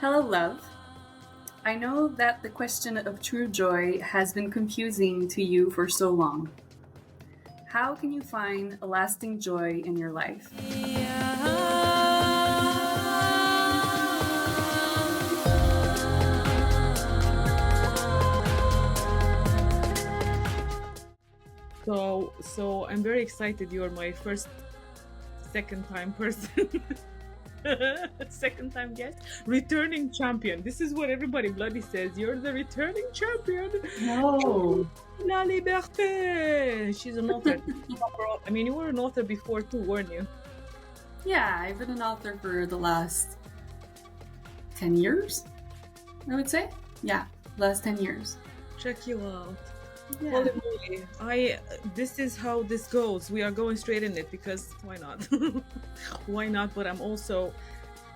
Hello, love. I know that the question of true joy has been confusing to you for so long. How can you find a lasting joy in your life? So I'm very excited. You're my second time person. Second time guest, returning champion. This is what everybody bloody says. You're the returning champion. No. Ellie Laliberté. She's an author. I mean, you were an author before too, weren't you? Yeah, I've been an author for the last 10 years, I would say. Yeah, last 10 years. Check you out. Yeah. Holy moly. This is how this goes. We are going straight in it because why not? Why not? But I'm also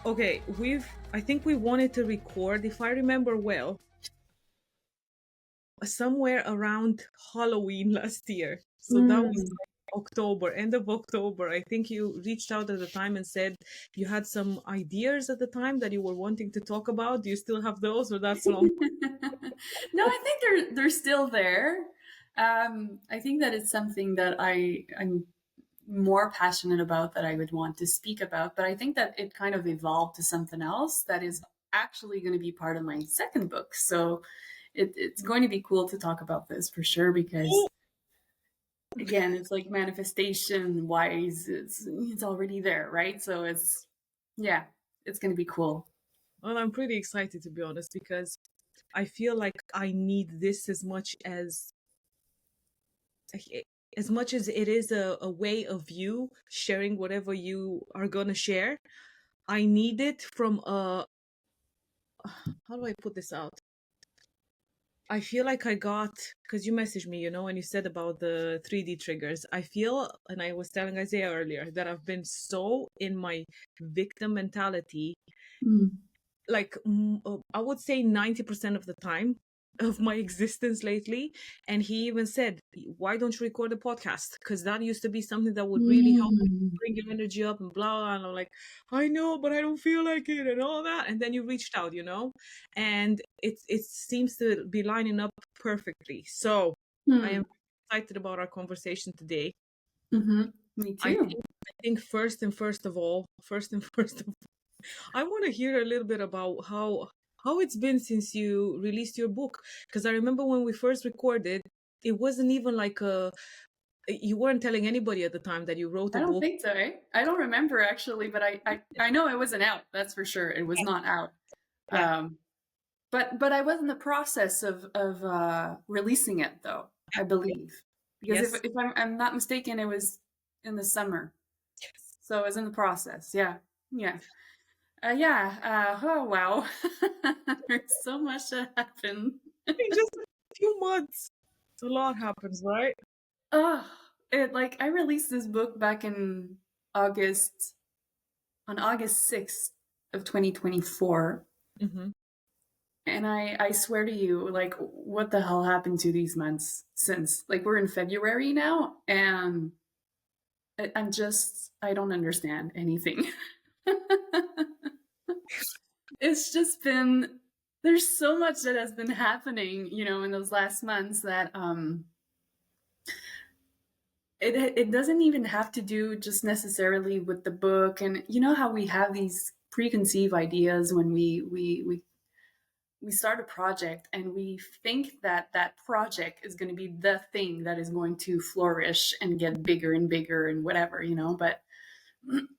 okay. I think we wanted to record, if I remember well, somewhere around Halloween last year. So that was October, end of October. I think you reached out at the time and said you had some ideas at the time that you were wanting to talk about. Do you still have those, or that's long? No, I think they're still there. I think that it's something that I'm more passionate about, that I would want to speak about, but I think that it kind of evolved to something else that is actually going to be part of my second book. So it's going to be cool to talk about this for sure, because again, it's like manifestation wise, it's already there, right? So it's going to be cool. Well, I'm pretty excited, to be honest, because I feel like I need this as much as it is a way of you sharing whatever you are going to share. I need it from how do I put this out? I feel like because you messaged me, and you said about the 3D triggers. I feel, and I was telling Isaiah earlier, that I've been so in my victim mentality, like I would say 90% of the time of my existence lately. And he even said, why don't you record a podcast? Because that used to be something that would really help bring your energy up and blah, blah. And I'm like, I know, but I don't feel like it and all that. And then you reached out, and it seems to be lining up perfectly. So I am excited about our conversation today. Me too. I think first and first of all, I want to hear a little bit about how it's been since you released your book. Because I remember when we first recorded, it wasn't even like you weren't telling anybody at the time that you wrote a I don't book. think so. I don't remember actually, but I know it wasn't out. That's for sure. It was not out. Yeah. But I was in the process of releasing it, though, I believe, because Yes. if I'm not mistaken, it was in the summer. Yes. So it was in the process. Yeah. Oh wow, there's so much that happened. In just a few months, a lot happens, right? Oh, I released this book back in August, on August 6th of 2024. Mm-hmm. And I swear to you, like, what the hell happened to these months since? Like, we're in February now, and I don't understand anything. It's just been, there's so much that has been happening, in those last months that it doesn't even have to do just necessarily with the book. And you know how we have these preconceived ideas when we start a project, and we think that that project is going to be the thing that is going to flourish and get bigger and bigger and whatever, but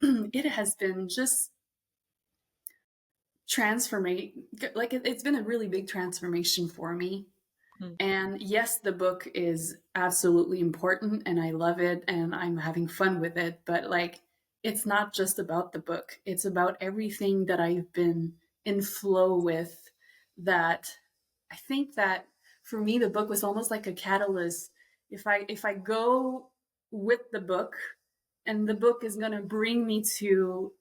it has been just it's been a really big transformation for me. And yes, the book is absolutely important and I love it and I'm having fun with it, but it's not just about the book. It's about everything that I've been in flow with. That I think that for me the book was almost like a catalyst. If I go with the book, and the book is going to bring me to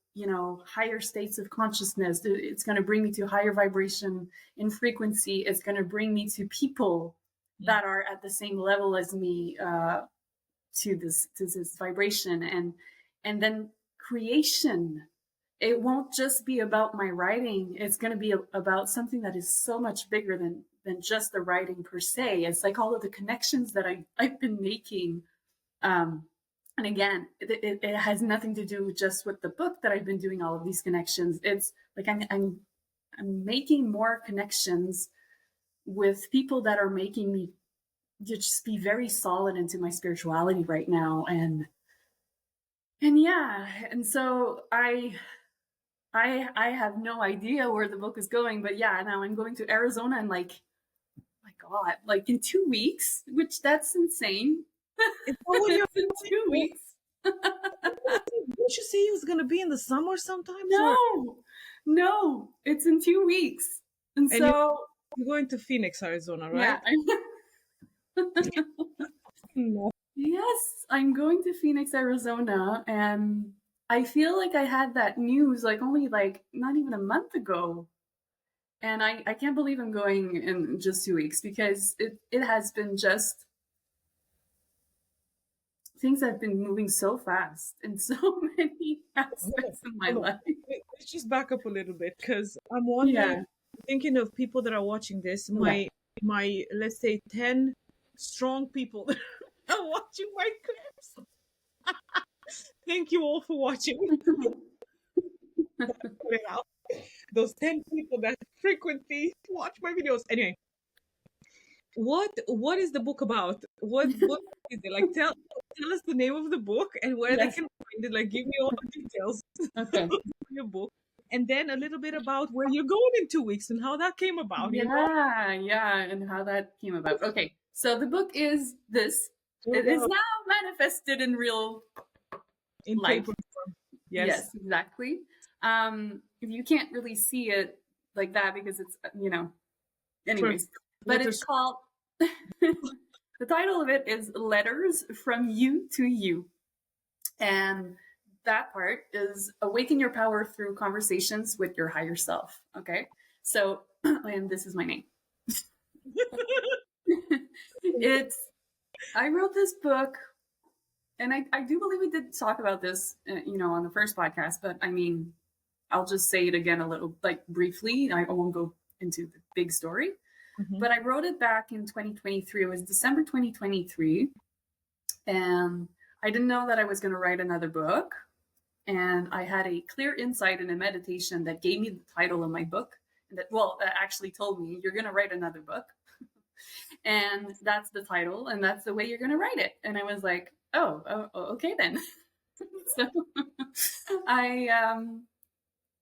higher states of consciousness, it's going to bring me to higher vibration in frequency, it's going to bring me to people that are at the same level as me, to this vibration, and then creation it won't just be about my writing. It's going to be about something that is so much bigger than just the writing per se. It's like all of the connections that I've been making. Um, and again, it has nothing to do just with the book that I've been doing all of these connections. It's like I'm making more connections with people that are making me just be very solid into my spirituality right now. And yeah, and so I have no idea where the book is going, but yeah, now I'm going to Arizona and like, oh my God, like in 2 weeks, which that's insane. Is that when you're It's in going? 2 weeks. Didn't you say it was gonna be in the summer sometimes, or No, no, it's in 2 weeks. And and so, you're going to Phoenix, Arizona, yeah, right? No. yes, I'm going to Phoenix, Arizona, and I feel like I had that news like only like not even a month ago. And I can't believe I'm going in just 2 weeks because it has been just things have been moving so fast in so many Hold on, aspects of my hold on. life. Let's just back up a little bit because I'm wondering, Yeah, thinking of people that are watching this, yeah. my let's say 10 strong people that are watching my clips. Thank you all for watching. Put it out. Those 10 people that frequently watch my videos. Anyway, what is the book about? What is it? Like tell us the name of the book and where they Yes. can find it. Like give me all the details Okay. of your book. And then a little bit about where you're going in 2 weeks and how that came about, you know? Yeah, yeah, and how that came about. Okay, so the book is this. Oh, It is wow. now manifested in real In life. paper form. Yes. Yes, exactly. You can't really see it like that because it's, For anyways. But it's letters. called, the title of it is Letters from You to You. And that part is awaken your power through conversations with your higher self. Okay. So, and this is my name. It's, I wrote this book, and I do believe we did talk about this, on the first podcast, but I mean, I'll just say it again a little, like briefly. I won't go into the big story, Mhm. but I wrote it back in 2023. It was December 2023. And I didn't know that I was going to write another book. And I had a clear insight in a meditation that gave me the title of my book. And that actually told me, you're going to write another book. And that's the title. And that's the way you're going to write it. And I was like, oh, okay then. So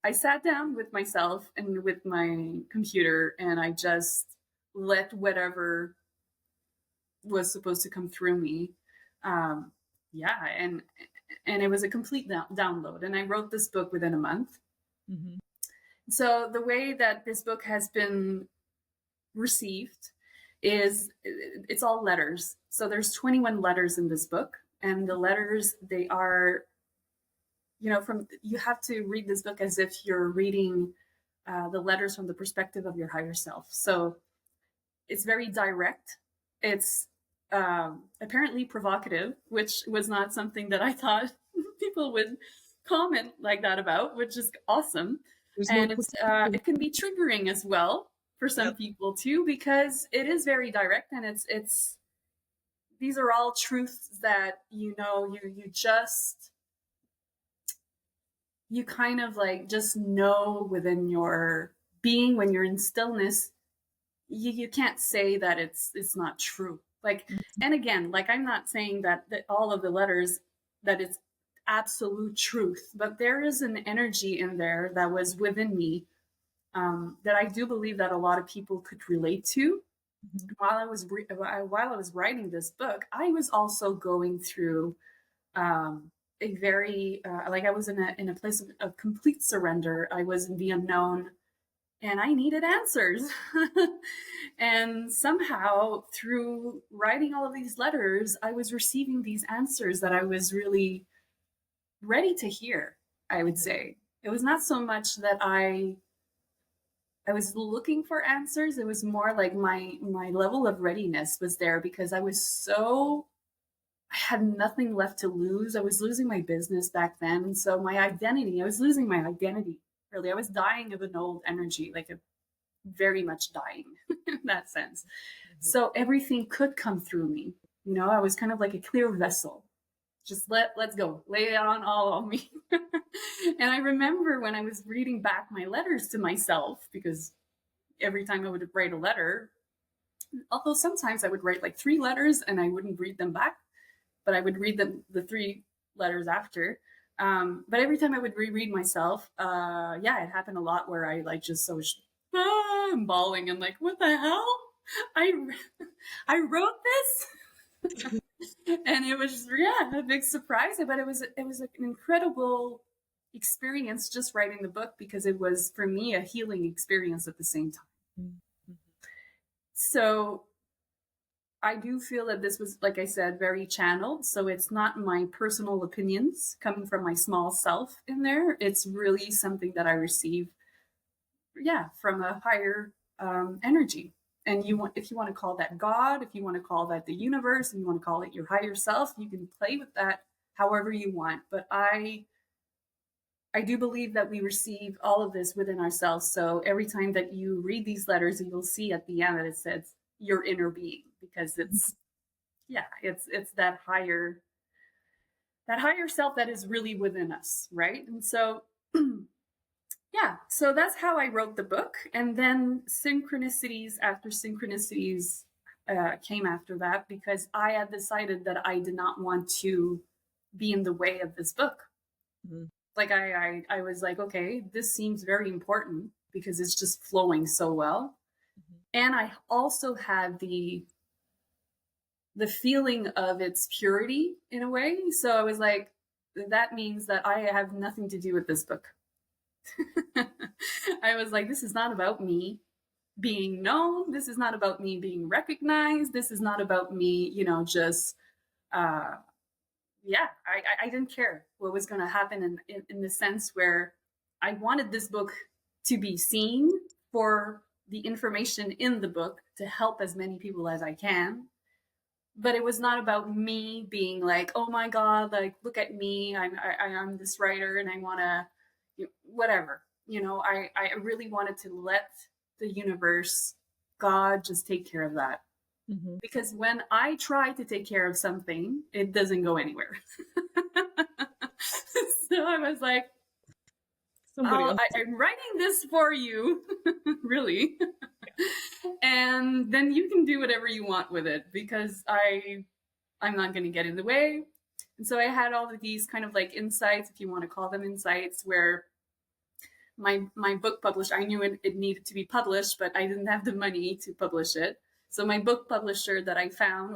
I sat down with myself and with my computer, and I just let whatever was supposed to come through me. Um, yeah, and it was a complete download. And I wrote this book within a month. Mhm. So the way that this book has been received is it's all letters. So there's 21 letters in this book, and the letters, they are, from you have to read this book as if you're reading the letters from the perspective of your higher self. So it's very direct. It's apparently provocative, which was not something that I thought people would comment like that about, which is awesome. There's no And put. it can be triggering as well for some Yep. people too, because it is very direct, and it's these are all truths that you just you kind of like just know within your being when you're in stillness. You can't say that it's not true, like, and again, like, I'm not saying that all of the letters, that it's absolute truth, but there is an energy in there that was within me, that I do believe that a lot of people could relate to. Mhm. While I was writing this book, I was also going through a very like, I was in a place of complete surrender. I was in the unknown, and I needed answers. And somehow, through writing all of these letters, I was receiving these answers that I was really ready to hear, I would say. It was not so much that I was looking for answers. It was more like my level of readiness was there, because I was so I had nothing left to lose. I was losing my business back then. So my identity, I was losing my identity. Really, I was dying of an old energy, like a very much dying in that sense. Mhm. So everything could come through me. You know, I was kind of like a clear vessel. Just let's go. Lay it on me. And I remember when I was reading back my letters to myself, because every time I would write a letter, although sometimes I would write like 3 letters and I wouldn't read them back, but I would read them the 3 letters after. But every time I would reread myself, yeah, it happened a lot where I like just so I'm bawling and like, what the hell? I I wrote this, and it was yeah a big surprise. But it was an incredible experience just writing the book, because it was for me a healing experience at the same time. Mhm. So I do feel that this was, like I said, very channeled. So it's not my personal opinions coming from my small self in there. It's really something that I receive, yeah, from a higher energy. And if you want to call that God, if you want to call that the universe, and you want to call it your higher self, you can play with that however you want. But I do believe that we receive all of this within ourselves. So every time that you read these letters, you'll see at the end that it says your inner being, because it's yeah, it's that higher self that is really within us, right? And so yeah, so that's how I wrote the book. And then synchronicities after synchronicities came after that, because I had decided that I did not want to be in the way of this book. Mhm. Like I was like, okay, this seems very important because it's just flowing so well. Mhm. And I also had the feeling of its purity in a way. So I was like, that means that I have nothing to do with this book. I was like, this is not about me being known. This is not about me being recognized. This is not about me, just, uh, yeah, I didn't care what was going to happen in the sense where I wanted this book to be seen for the information in the book to help as many people as I can. But it was not about me being like, oh my god, like look at me, I'm this writer and I want to, whatever. I really wanted to let the universe, God, just take care of that, Mhm. because when I try to take care of something, it doesn't go anywhere. So I was like, Somebody else. I'm writing this for you, really. And then you can do whatever you want with it, because I'm not going to get in the way. And so I had all of these kind of like insights, if you want to call them insights, where my book publisher, I knew it needed to be published, but I didn't have the money to publish it. So my book publisher that I found,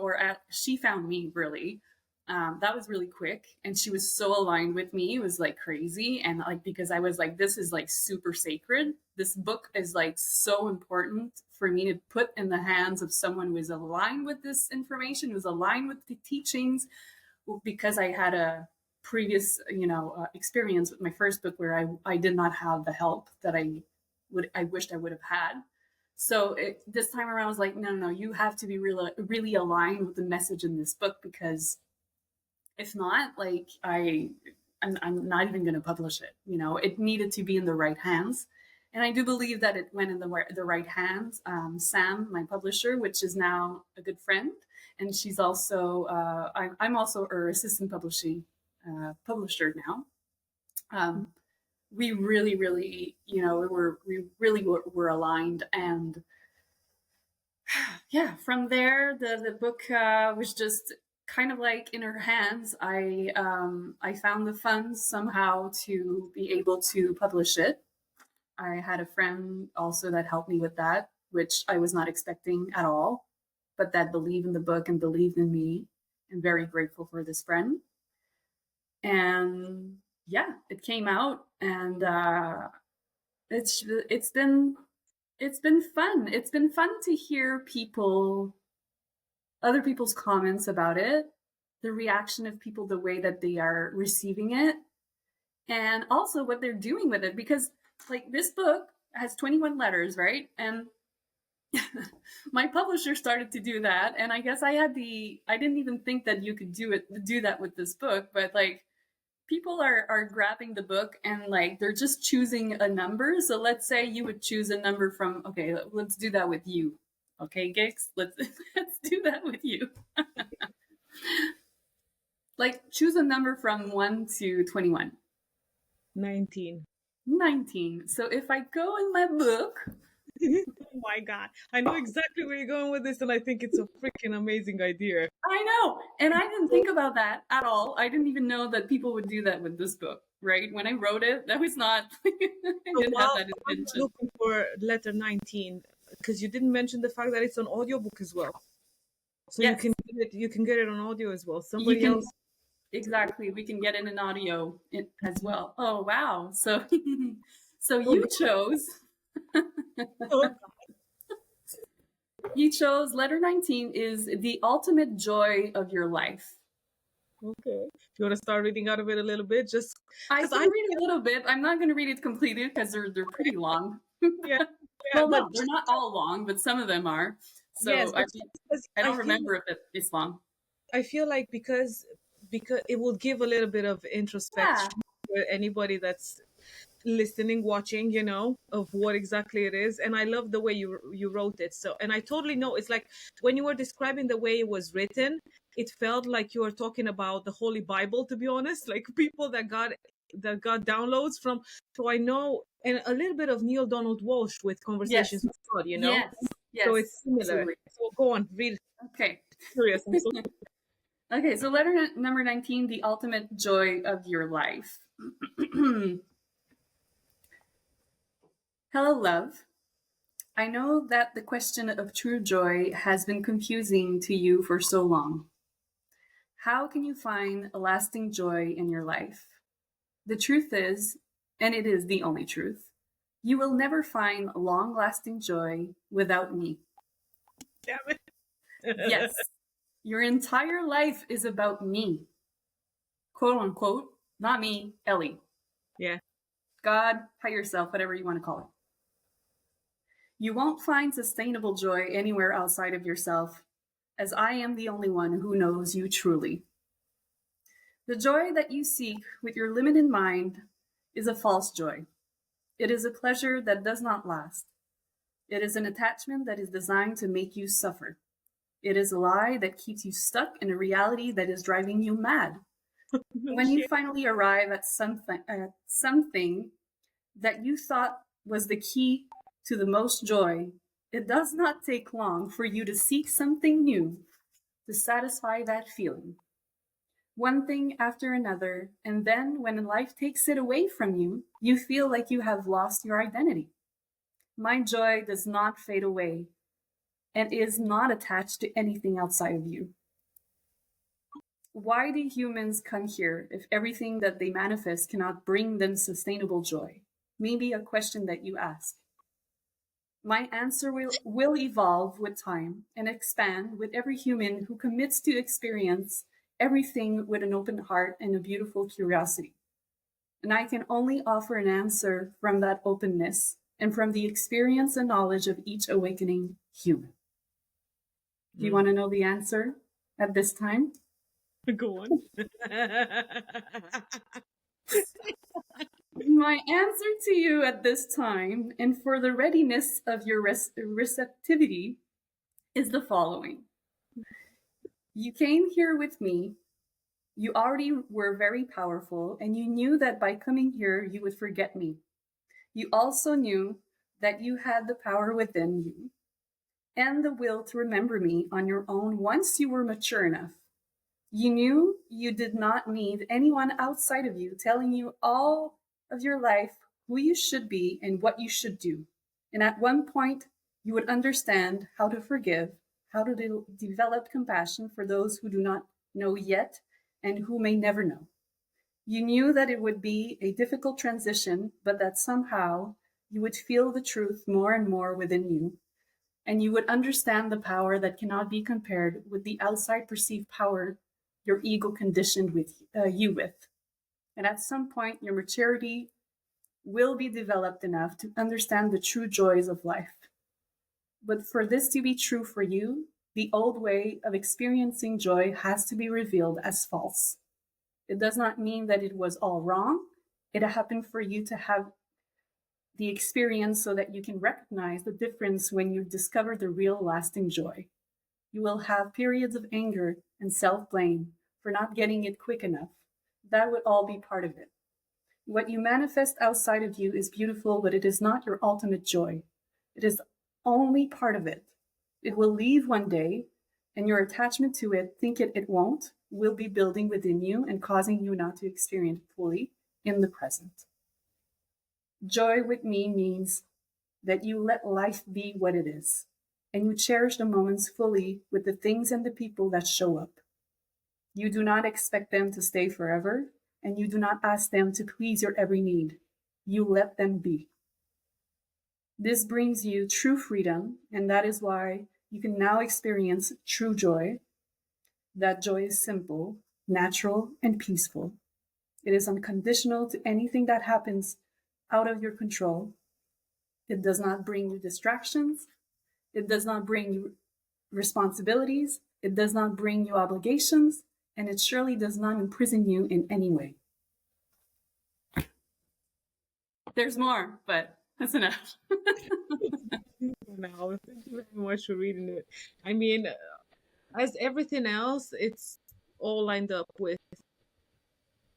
she found me really. That was really quick, and she was so aligned with me. It was like crazy, and like because I was like, this is like super sacred. This book is like so important for me to put in the hands of someone who is aligned with this information, who's aligned with the teachings, because I had a previous, experience with my first book where I did not have the help that I wished I would have had. So this time around, I was like, no, no, you have to be really, really aligned with the message in this book, because if not, like I'm not even going to publish it. It needed to be in the right hands. And I do believe that it went in the right hands. Sam, my publisher, which is now a good friend, and she's also I'm also her assistant publisher now. Um, we really, really, we really were aligned, and yeah, from there, the book was just kind of like in her hands. I found the funds somehow to be able to publish it. I had a friend also that helped me with that, which I was not expecting at all, but that believed in the book and believed in me. I'm very grateful for this friend. And yeah, it came out, and it's been fun. It's been fun to hear other people's comments about it, the reaction of people, the way that they are receiving it, and also what they're doing with it. Because, like, this book has 21 letters, right? And my publisher started to do that, and I guess I didn't even think that you could do that with this book, but like people are grabbing the book and like they're just choosing a number. So let's say you would choose a number from, okay, let's do that with you. Okay, Gix, let's do that with you. Like choose a number from 1 to 21. 19. 19. So if I go in my book, Oh my God. I know exactly where you're going with this, and I think it's a freaking amazing idea. I know. And I didn't think about that at all. I didn't even know that people would do that with this book, right? When I wrote it, that was not, I So didn't have that while you're intention. looking for letter 19, because you didn't mention the fact that it's an audiobook as well. So Yes, you can get it on audio as well. you Somebody can, else. exactly. We can get in an audio as well. Oh, wow. So, so Oh, you chose, God. you chose letter 19 is the ultimate joy of your life. Okay. You want to start reading out of it a little bit? Just I because can read a little bit. I'm not going to read it completely because they're pretty long. yeah, yeah, Well, but no, they're not all long, but some of them are. yes, So but just because I don't remember if it's long. I feel like because it will give a little bit of Yeah. introspection for anybody that's listening, watching, of what exactly it is. And I love the way you wrote it. So, and I totally know it's like when you were describing the way it was written, it felt like you were talking about the Holy Bible, to be honest, like people that got downloads from. So I know, and a little bit of Neil Donald Walsh with Yes. Conversations with God. Yes. So Yes. it's similar. Absolutely. So go on, read. Okay. Curious. I'm so Okay. So letter number 19, the ultimate joy of your life. Hello, love. I know that the question of true joy has been confusing to you for so long. How can you find a lasting joy in your life? The truth is, and it is the only truth, you will never find long lasting joy without me. damn it. Yes, your entire life is about me. Quote unquote, not me, Ellie. Yeah. God, higher self, whatever you want to call it. You won't find sustainable joy anywhere outside of yourself, as I am the only one who knows you truly. The joy that you seek with your limited mind is a false joy. It is a pleasure that does not last. It is an attachment that is designed to make you suffer. It is a lie that keeps you stuck in a reality that is driving you mad. No When you shit. finally arrive at something that you thought was the key to the most joy, it does not take long for you to seek something new to satisfy that feeling. One thing after another, and then when life takes it away from you, you feel like you have lost your identity. My joy does not fade away and is not attached to anything outside of you. Why do humans come here if everything that they manifest cannot bring them sustainable joy? Maybe a question that you ask. My answer will evolve with time and expand with every human who commits to experience everything with an open heart and a beautiful curiosity. And I can only offer an answer from that openness and from the experience and knowledge of each awakening human. Do you want to know the answer at this time? Go on. My answer to you at this time, and for the readiness of your receptivity, is the following. You came here with me. You already were very powerful, and you knew that by coming here, you would forget me. You also knew that you had the power within you and the will to remember me on your own once you were mature enough. You knew you did not need anyone outside of you telling you all of your life who you should be and what you should do. And at one point, you would understand how to forgive, how to develop compassion for those who do not know yet and who may never know. You knew that it would be a difficult transition, but that somehow you would feel the truth more and more within you, and you would understand the power that cannot be compared with the outside perceived power your ego conditioned you with. And at some point, your maturity will be developed enough to understand the true joys of life. But for this to be true for you, the old way of experiencing joy has to be revealed as false. It does not mean that it was all wrong. It happened for you to have the experience so that you can recognize the difference when you discover the real lasting joy. You will have periods of anger and self blame for not getting it quick enough. That would all be part of it. What you manifest outside of you is beautiful, but it is not your ultimate joy. It is only part of it. It will leave one day, and your attachment to it, think it won't, will be building within you and causing you not to experience it fully in the present. Joy with me means that you let life be what it is, and you cherish the moments fully with the things and the people that show up. You do not expect them to stay forever, and you do not ask them to please your every need. You let them be. This brings you true freedom, and that is why you can now experience true joy. That joy is simple, natural, and peaceful. It is unconditional to anything that happens out of your control. It does not bring you distractions. It does not bring you responsibilities. It does not bring you obligations. And it surely does not imprison you in any way. There's more, but that's enough. Now, thank you very much for reading it. I mean, as everything else, it's all lined up with.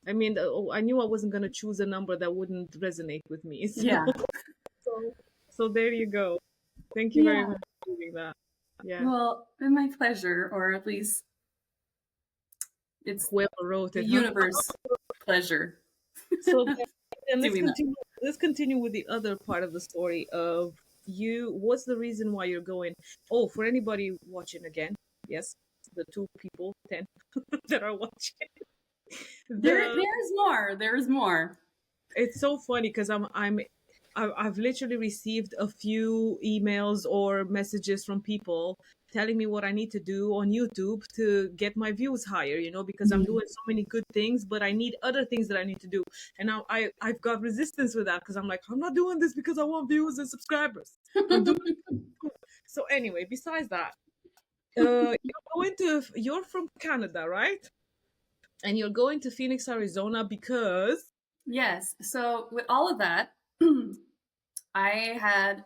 I mean, I knew I wasn't going to choose a number that wouldn't resonate with me. So, Yeah. so there you go. Thank you very Yeah. much for doing that. Yeah. Well, my pleasure, or at least it's Whoever wrote the it, huh? universe pleasure. So then Doing that. let's continue with the other part of the story of you. What's the reason why you're going? Oh, for anybody watching again, yes, the 10 that are watching. There's more. There's more. It's so funny because I've literally received a few emails or messages from people telling me what I need to do on YouTube to get my views higher, because I'm doing so many good things, but I need other things that I need to do. And now I've got resistance with that because I'm like, I'm not doing this because I want views and subscribers. I'm doing So anyway, besides that, you're from Canada, right? And you're going to Phoenix, Arizona because Yes. So with all of that, I had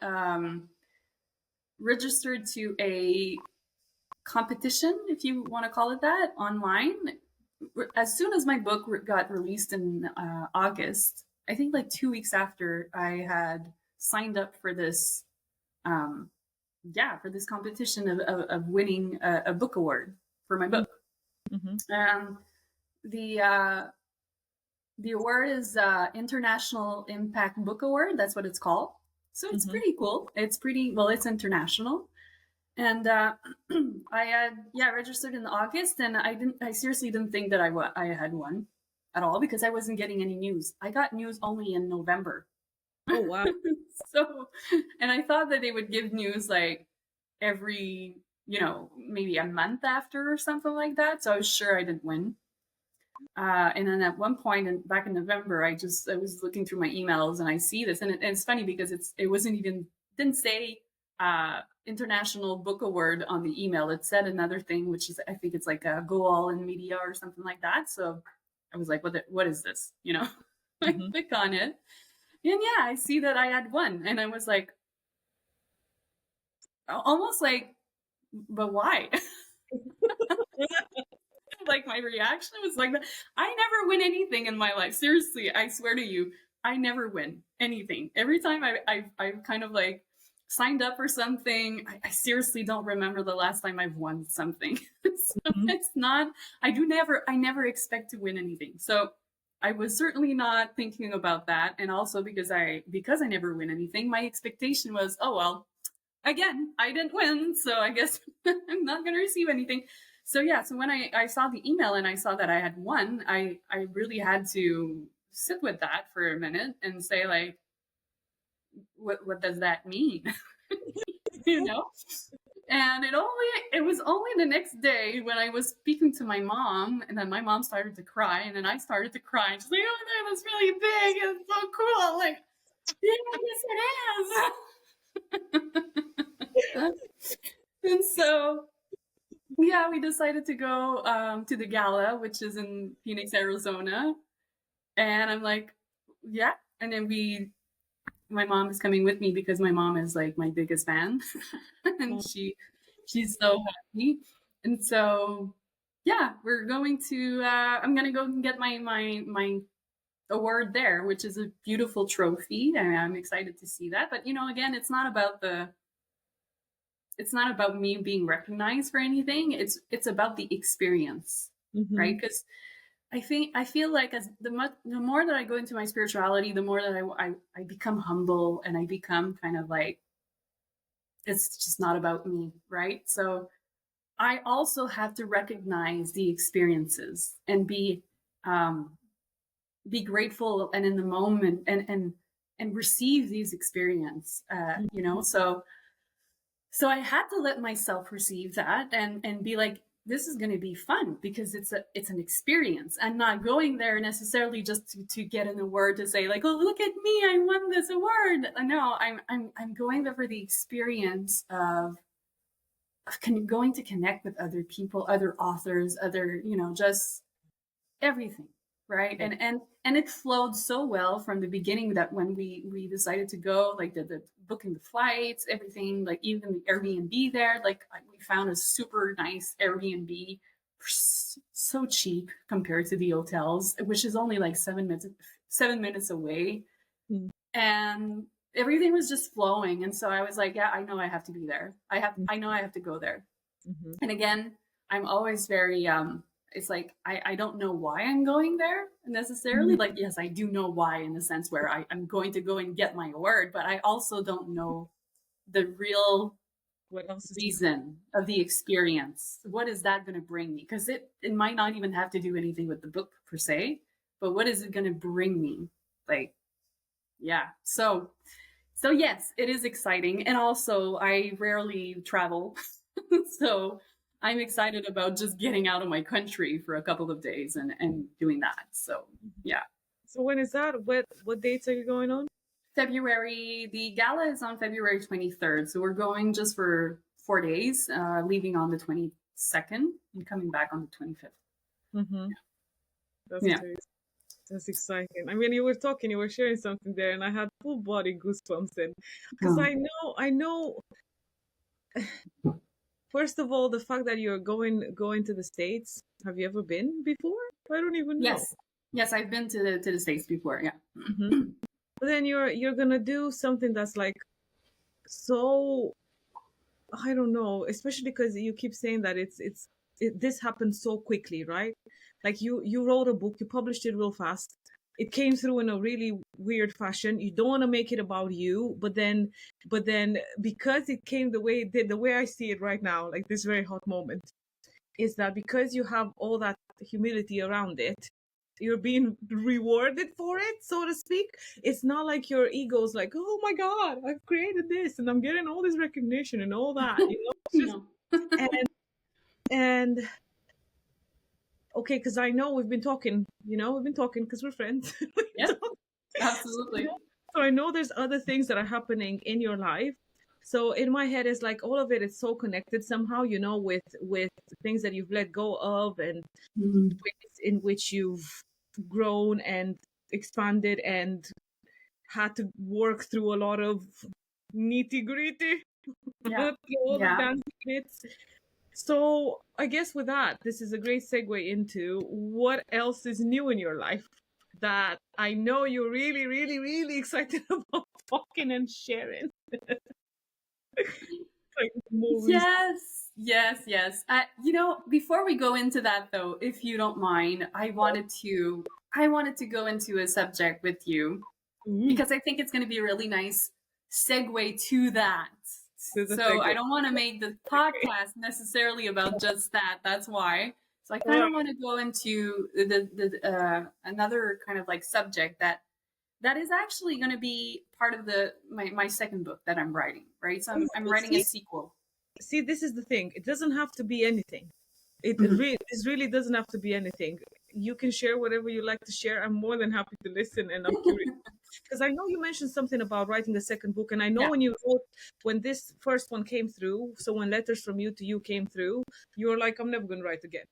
registered to a competition, if you want to call it that, online. As soon as my book got released in August, I think like 2 weeks after, I had signed up for this, for this competition of winning a book award for my book. Mm-hmm. The award is International Impact Book Award. That's what it's called. So it's pretty cool. It's it's international. And I had registered in August, and I seriously didn't think that I had won at all because I wasn't getting any news. I got news only in November. Oh wow. So, and I thought that they would give news like every, maybe a month after or something like that. So I was sure I didn't win. And then at one point back in November, I was looking through my emails and I see this, and it's funny because didn't say International Book Award on the email. It said another thing, which is, I think it's like a Go All in Media or something like that. So I was like, what is this? I click on it, and I see that I had won, and I was like, almost like, but why? Like my reaction was like that. I never win anything in my life. Seriously, I swear to you, I never win anything. Every time I've kind of like signed up for something, I seriously don't remember the last time I've won something. So it's not. I never expect to win anything. So I was certainly not thinking about that. And also because I never win anything, my expectation was, oh well, again, I didn't win, so I guess I'm not going to receive anything. So so when I saw the email and I saw that I had won, I really had to sit with that for a minute and say, like, what does that mean? And it was only the next day when I was speaking to my mom, and then my mom started to cry, and then I started to cry. And she's like, "Oh, that was really big. It's so cool." I'm like, yeah, yes, it is. And so, yeah, we decided to go to the gala, which is in Phoenix, Arizona. And I'm like, yeah. And then my mom is coming with me because my mom is like my biggest fan. And she's so happy. And so, yeah, we're going to, I'm going to go and get my award there, which is a beautiful trophy. And I'm excited to see that. But, again, it's not about me being recognized for anything. It's about the experience, right? Because I feel like as the more that I go into my spirituality, the more that I become humble, and I become kind of like, it's just not about me, right? So I also have to recognize the experiences and be grateful and in the moment, and receive these experience. So I had to let myself receive that, and be like, this is going to be fun because it's an experience. I'm not going there necessarily just to get an award, to say like, oh, look at me, I won this award. No, I'm going there for the experience of going to connect with other people, other authors, other, just everything, right? And it flowed so well from the beginning, that when we decided to go, like the booking the flights, everything, like even the Airbnb there, like we found a super nice Airbnb, so cheap compared to the hotels, which is only like 7 minutes away. And everything was just flowing. And so I was like, yeah, I know I have to be there. I know I have to go there. And again, I'm always very it's like I don't know why I'm going there necessarily. Like, yes, I do know why, in the sense where I'm going to go and get my award, but I also don't know the real What else is reason of the experience. What is that going to bring me? Because it might not even have to do anything with the book per se, but what is it going to bring me? Like, yeah. So yes, it is exciting. And also I rarely travel. So I'm excited about just getting out of my country for a couple of days and doing that. So yeah. So when is that? What dates are you going on? The gala is on February 23rd. So we're going just for 4 days, leaving on the 22nd and coming back on the 25th. Mm-hmm. That's Yeah. great. That's exciting. I mean, you were talking, you were sharing something there, and I had full body goosebumps. And because I know. First of all, the fact that you're going to the States. Have you ever been before? I don't even know. Yes, I've been to the States before. Yeah. But then you're gonna do something that's like so, I don't know, especially because you keep saying that this happened so quickly, right? Like you wrote a book, you published it real fast. It came through in a really weird fashion. You don't want to make it about you, but then because it came the way it did, the way I see it right now, like this very hot moment, is that because you have all that humility around it, you're being rewarded for it, so to speak. It's not like your ego's like, oh my god, I've created this and I'm getting all this recognition and all that, it's just and okay, because I know we've been talking because we're friends. Yeah, absolutely. So I know there's other things that are happening in your life. So in my head, it's like all of it is so connected somehow, with things that you've let go of, and ways in which you've grown and expanded and had to work through a lot of nitty gritty, through all the fancy bits. So I guess with that, this is a great segue into what else is new in your life that I know you're really, really, really excited about talking and sharing. Like movies. Yes. Before we go into that, though, if you don't mind, I wanted to go into a subject with you, because I think it's going to be a really nice segue to that. So I don't want to make the podcast necessarily about just that. That's why. So I kind of want to go into the another kind of like subject that is actually going to be part of my second book that I'm writing, right? So I'm writing a sequel. See, this is the thing. It doesn't have to be anything. This really doesn't have to be anything. You can share whatever you like to share. I'm more than happy to listen, and I'm curious because I know you mentioned something about writing a second book, and I know Yeah. when you wrote, when this first one came through, so when Letters from You to You came through, you were like, I'm never going to write again.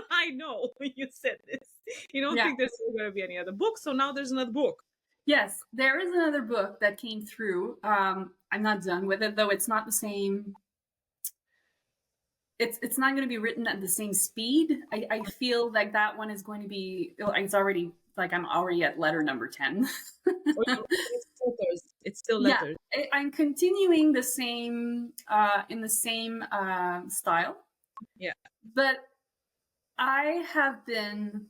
I know you said this. You don't Yeah. think there's going to be any other book, so now there's another book. Yes, there is another book that came through. I'm not done with it, though. It's not the same. It's not going to be written at the same speed. I feel like that one is going to be. It's already like I'm already at letter number 10. Or it's letters. It's still Yeah, letters. I'm continuing the same in the same style, Yeah. but I have been.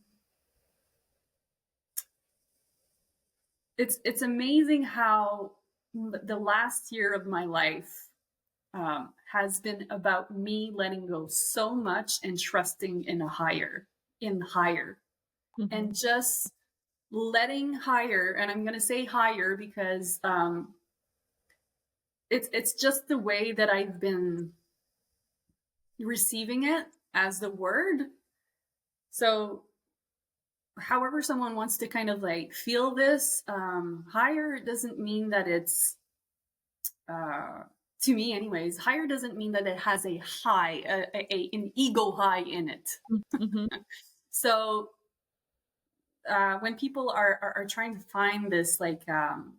It's amazing how the last year of my life has been about me letting go so much and trusting in higher, Mm-hmm. and just letting higher. And I'm going to say higher because it's just the way that I've been receiving it as the word. So, however, someone wants to kind of like feel this higher doesn't mean that it's uh, to me anyways, higher doesn't mean that it has a high, an ego high in it. Mm-hmm. So when people are trying to find this, like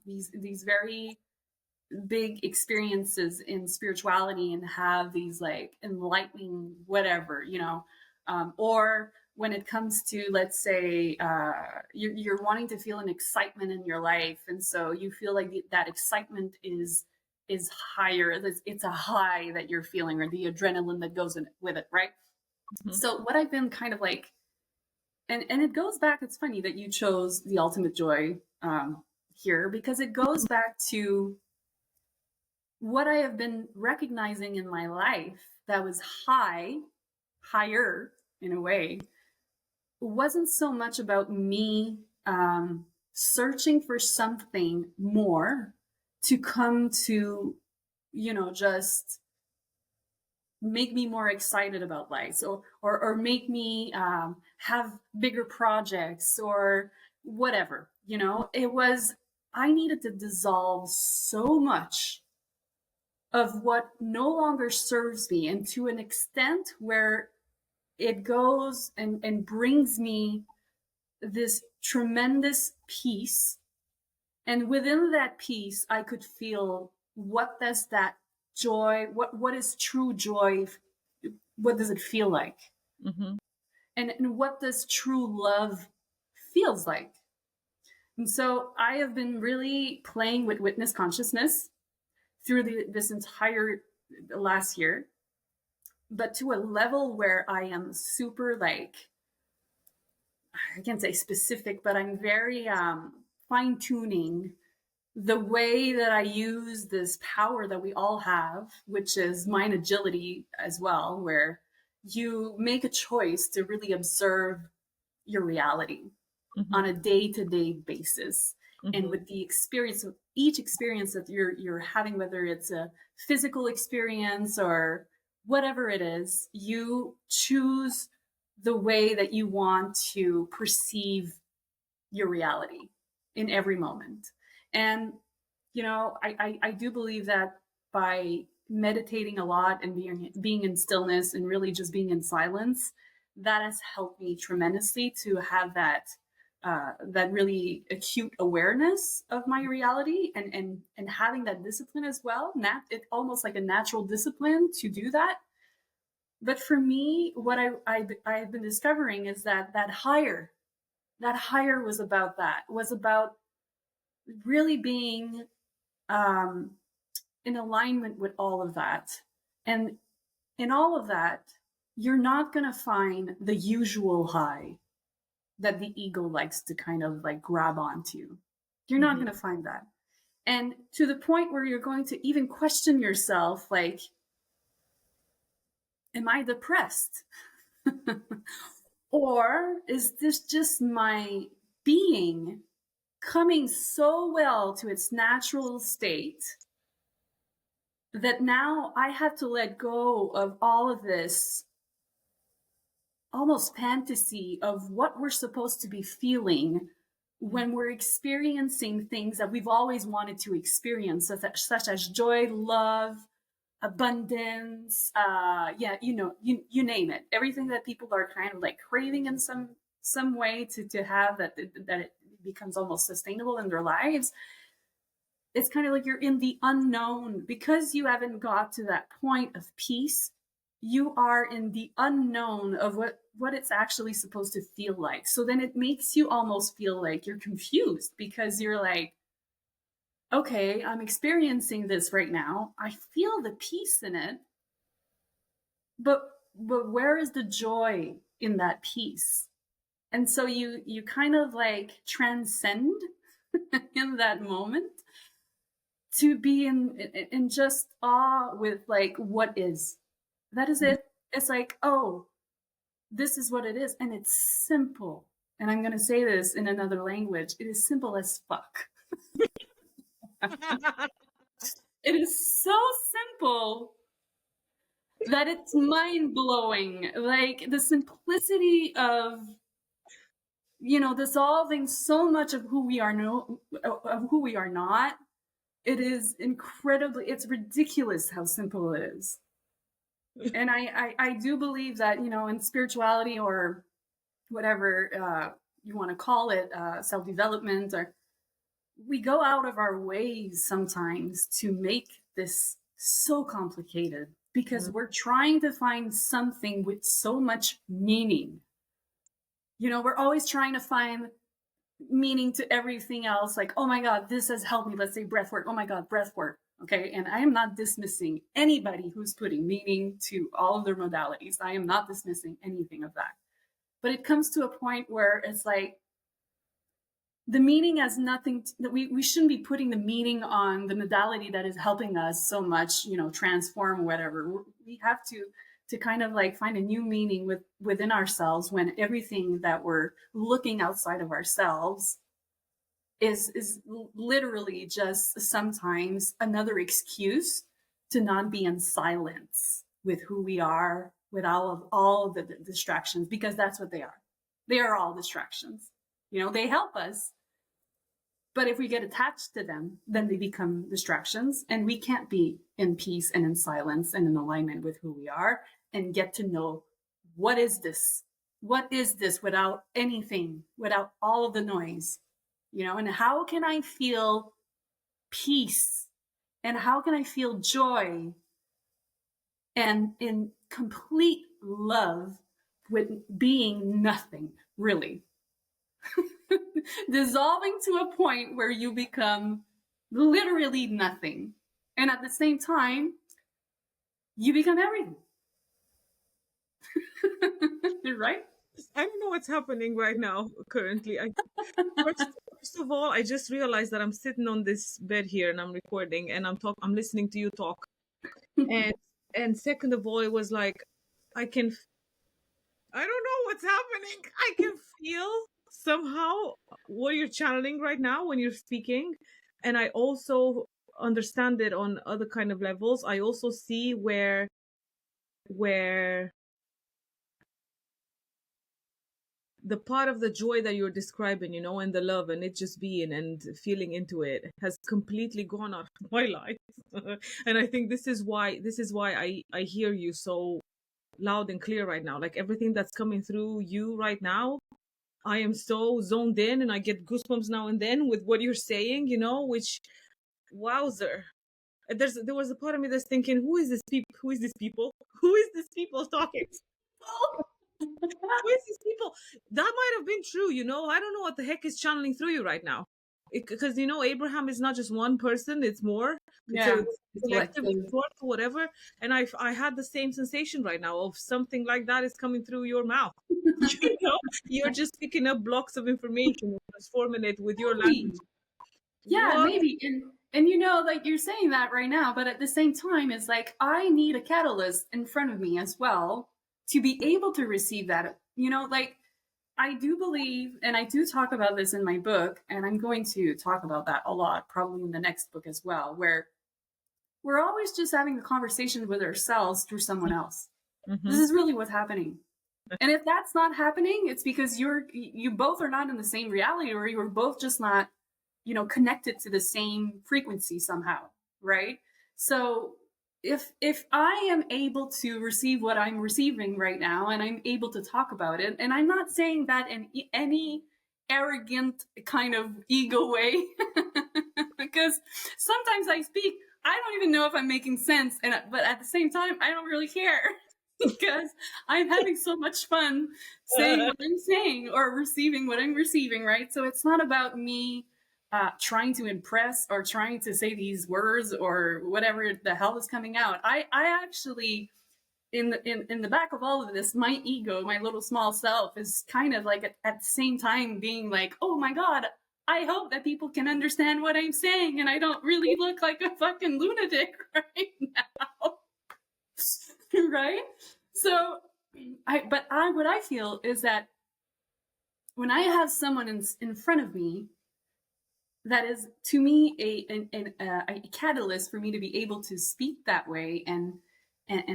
these very big experiences in spirituality and have these like enlightening whatever, or when it comes to, let's say, you're wanting to feel an excitement in your life, and so you feel like that excitement is higher. It's a high that you're feeling, or the adrenaline that goes in with it, right? Mm-hmm. So what I've been kind of like, and it goes back. It's funny that you chose the ultimate joy here, because it goes back to what I have been recognizing in my life that was higher in a way, wasn't so much about me searching for something more to come to, just make me more excited about life, or make me have bigger projects or whatever. It was, I needed to dissolve so much of what no longer serves me, and to an extent where it goes and brings me this tremendous peace. And within that peace, I could feel, what does that joy, what is true joy, what does it feel like? Mm-hmm. And what does true love feels like? And so I have been really playing with witness consciousness through this entire last year, but to a level where I am super, like, I can't say specific, but I'm very fine tuning the way that I use this power that we all have, which is mind agility as well, where you make a choice to really observe your reality Mm-hmm. on a day-to-day basis. And Mm-hmm. with the experience of each experience that you're having, whether it's a physical experience or whatever it is, you choose the way that you want to perceive your reality in every moment. And I do believe that by meditating a lot and being in stillness and really just being in silence, that has helped me tremendously to have that really acute awareness of my reality, and having that discipline as well. It's almost like a natural discipline to do that. But for me, what I've been discovering is that higher was about really being um, in alignment with all of that. And in all of that, you're not going to find the usual high that the ego likes to kind of like grab onto. You're not Mm-hmm. going to find that. And to the point where you're going to even question yourself, like, am I depressed? Or is this just my being coming so well to its natural state that now I have to let go of all of this almost fantasy of what we're supposed to be feeling when we're experiencing things that we've always wanted to experience, such as joy, love, abundance, yeah, you name it. Everything that people are kind of like craving in some way to have that it becomes almost sustainable in their lives. It's kind of like you're in the unknown because you haven't got to that point of peace. You are in the unknown of what it's actually supposed to feel like. So then it makes you almost feel like you're confused because you're like, okay, I'm experiencing this right now. I feel the peace in it, but where is the joy in that peace? And so you kind of like transcend in that moment to be in just awe with like what is. That is it. It's like, oh, this is what it is, and it's simple. And I'm going to say this in another language. It is simple as fuck. It is so simple that it's mind blowing. Like the simplicity of dissolving so much of who we are of who we are not. It is incredibly. It's ridiculous how simple it is. And I do believe that in spirituality or whatever you want to call it, self development, or we go out of our ways sometimes to make this so complicated because we're trying to find something with so much meaning. We're always trying to find meaning to everything else. Like, oh my God, this has helped me. Let's say breath work. Oh my God, breath work. Okay. And I am not dismissing anybody who's putting meaning to all of their modalities. I am not dismissing anything of that. But it comes to a point where it's like, the meaning has nothing that we shouldn't be putting the meaning on the modality that is helping us so much, transform whatever. We have to kind of like find a new meaning within ourselves when everything that we're looking outside of ourselves is literally just sometimes another excuse to not be in silence with who we are, with all of the distractions, because that's what they are. They are all distractions. They help us, but if we get attached to them, then they become distractions, and we can't be in peace and in silence and in alignment with who we are and get to know what is this without anything, without all of the noise, and how can I feel peace and how can I feel joy and in complete love with being nothing, really. Dissolving to a point where you become literally nothing. And at the same time, you become everything. Right? I don't know what's happening right now currently. First of all, I just realized that I'm sitting on this bed here and I'm recording and I'm listening to you talk. And second of all, it was like I can I don't know what's happening. I can feel somehow what you're channeling right now when you're speaking. And I also understand it on other kind of levels. I also see where the part of the joy that you're describing, and the love and it just being and feeling into it has completely gone out of my life. And I think this is why I hear you so loud and clear right now. Like everything that's coming through you right now, I am so zoned in and I get goosebumps now and then with what you're saying, which wowzer. There was a part of me that's thinking, who is this people? Who is this people? Who is this people talking? Who is these people? That might have been true, I don't know what the heck is channeling through you right now. Because Abraham is not just one person, it's more. Yeah. It's a collective thought or whatever. And I had the same sensation right now of something like that is coming through your mouth. You're just picking up blocks of information and transforming it with your language. Yeah, What? maybe. And like you're saying that right now, but at the same time, it's like I need a catalyst in front of me as well to be able to receive that. Like I do believe, and I do talk about this in my book, and I'm going to talk about that a lot, probably in the next book as well, where we're always just having a conversation with ourselves through someone else. Mm-hmm. This is really what's happening. And if that's not happening, it's because you both are not in the same reality, or you're both just not, connected to the same frequency somehow, right? So if I am able to receive what I'm receiving right now, and I'm able to talk about it, and I'm not saying that in any arrogant kind of ego way, because sometimes I speak, I don't even know if I'm making sense, but at the same time, I don't really care. Because I'm having so much fun saying what I'm saying or receiving what I'm receiving, right? So it's not about me trying to impress or trying to say these words or whatever the hell is coming out. I actually, in the back of all of this, my ego, my little small self, is kind of like at the same time being like, oh my God, I hope that people can understand what I'm saying and I don't really look like a fucking lunatic right now. Right? So what I feel is that when I have someone in front of me that is, to me, a catalyst for me to be able to speak that way and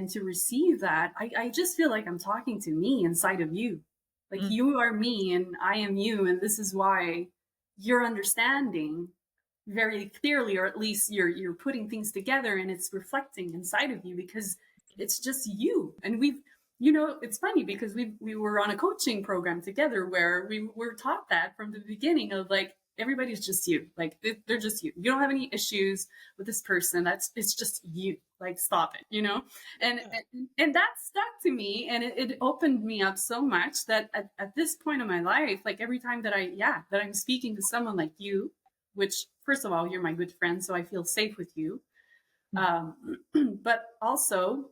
to receive that, I just feel like I'm talking to me inside of you. Like, you are me and I am you, and this is why you're understanding very clearly, or at least you're putting things together and it's reflecting inside of you, because it's just you. And it's funny because we were on a coaching program together where we were taught that from the beginning of, like, everybody's just you, like they're just you don't have any issues with this person, it's just you, like, stop it, and and that stuck to me, and it opened me up so much that at this point in my life, like, every time that I'm speaking to someone like you, which, first of all, you're my good friend, so I feel safe with you. But also,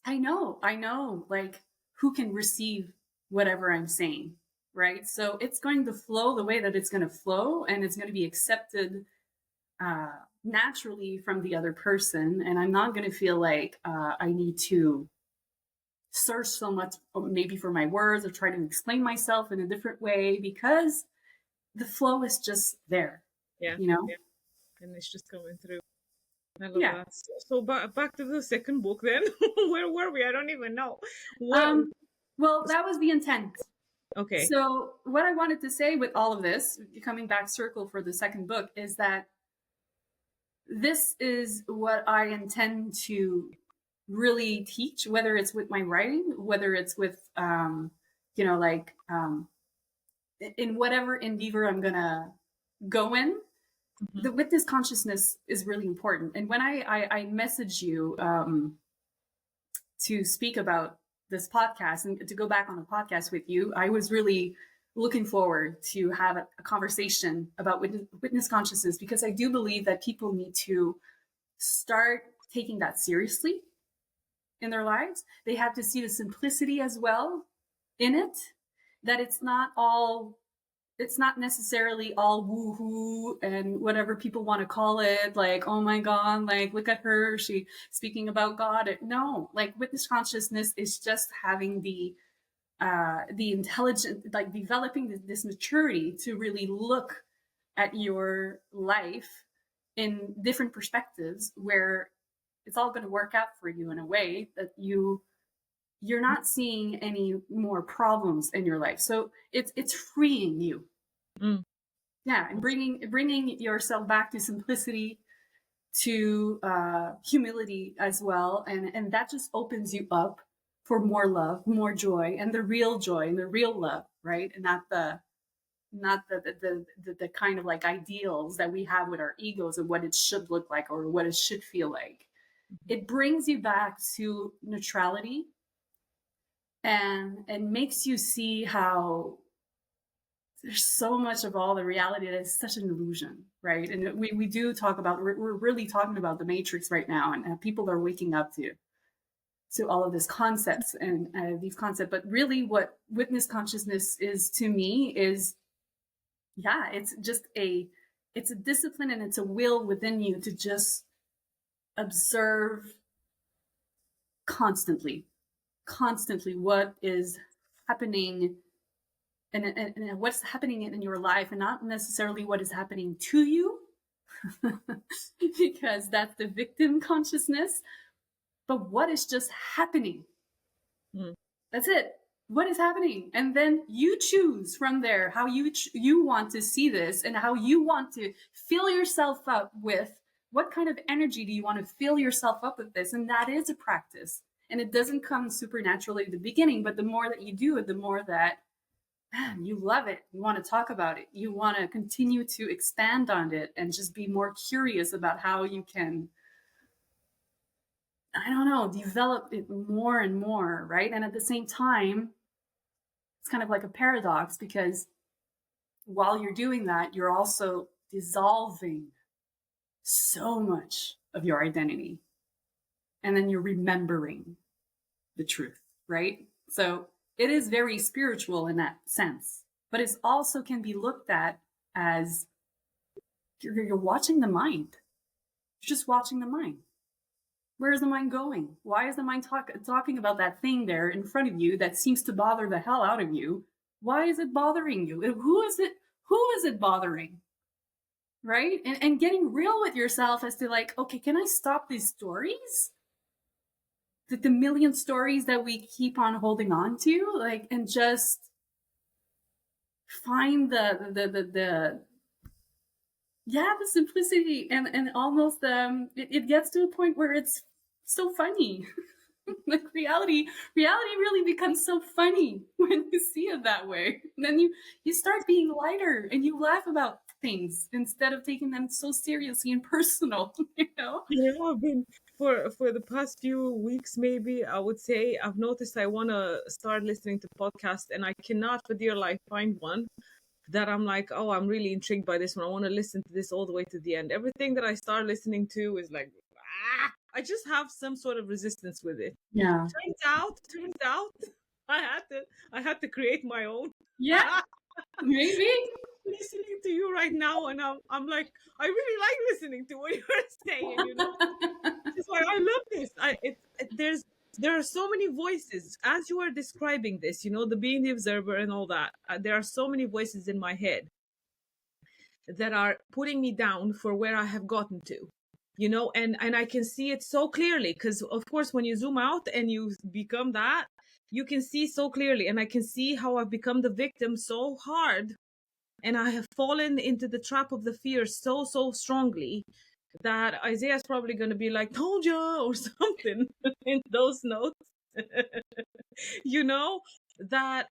I know, like, who can receive whatever I'm saying, right? So it's going to flow the way that it's going to flow, and it's going to be accepted naturally from the other person. And I'm not going to feel like I need to search so much, maybe for my words, or try to explain myself in a different way, because the flow is just there, Yeah, you know? yeah. And it's just coming through. I love Yeah. that. So back to the second book then. Where were we? I don't even know. What? Well, that was the intent. Okay. So what I wanted to say with all of this, coming back circle for the second book, is that this is what I intend to really teach, whether it's with my writing, whether it's with, in whatever endeavor I'm going to go in. The witness consciousness is really important. And when I message you to speak about this podcast and to go back on the podcast with you, I was really looking forward to have a conversation about witness consciousness, because I do believe that people need to start taking that seriously in their lives. They have to see the simplicity as well in it, that it's not necessarily all woo-hoo and whatever people want to call it, like, oh my God, like, look at her, she speaking about God. No, like, witness consciousness is just having the intelligent, like, developing this maturity to really look at your life in different perspectives, where it's all going to work out for you in a way that you're not seeing any more problems in your life. So it's freeing you. Mm. Yeah, and bringing yourself back to simplicity, to humility as well, and that just opens you up for more love, more joy, and the real joy and the real love, right? And not the kind of, like, ideals that we have with our egos of what it should look like or what it should feel like. It brings you back to neutrality, and makes you see how there's so much of all the reality that is such an illusion, right? And we do talk about, we're really talking about the matrix right now, and people are waking up to all of these concepts and these concepts. But really, what witness consciousness is to me is, it's just it's a discipline, and it's a will within you to just observe constantly what is happening, and what's happening in your life, and not necessarily what is happening to you, because that's the victim consciousness, but what is just happening. Mm. That's it. what is happening? And then you choose from there how you want to see this and how you want to fill yourself up with. What kind of energy do you want to fill yourself up with this? And that is a practice. And it doesn't come supernaturally at the beginning, but the more that you do it, the more that, man, you love it. You want to talk about it. You want to continue to expand on it and just be more curious about how you can, I don't know, develop it more and more, right? And at the same time, it's kind of like a paradox, because while you're doing that, you're also dissolving so much of your identity. And then you're remembering the truth, right? So it is very spiritual in that sense, but it also can be looked at as you're watching the mind. You're just watching the mind. Where is the mind going? Why is the mind talking about that thing there in front of you that seems to bother the hell out of you? Why is it bothering you? Who is it bothering? Right? And getting real with yourself as to like, okay, can I stop these stories? The million stories that we keep on holding on to, like, and just find the simplicity and almost it gets to a point where it's so funny. Like reality really becomes so funny when you see it that way. And then you start being lighter and you laugh about things instead of taking them so seriously and personal. I've been for the past few weeks, maybe I would say, I've noticed I want to start listening to podcasts, and I cannot for dear life find one that I'm like, oh, I'm really intrigued by this one. I want to listen to this all the way to the end. Everything that I start listening to is like, I just have some sort of resistance with it. Yeah. Turns out, I had to create my own. Yeah. Maybe. Listening to you right now, and I'm like, I really like listening to what you're saying. It's like, I love this. There are so many voices as you are describing this. The being the observer and all that. There are so many voices in my head that are putting me down for where I have gotten to. And I can see it so clearly, because of course when you zoom out and you become that, you can see so clearly, and I can see how I've become the victim so hard, and I have fallen into the trap of the fear so strongly that Isaiah's probably going to be like, told ya, or something in those notes. That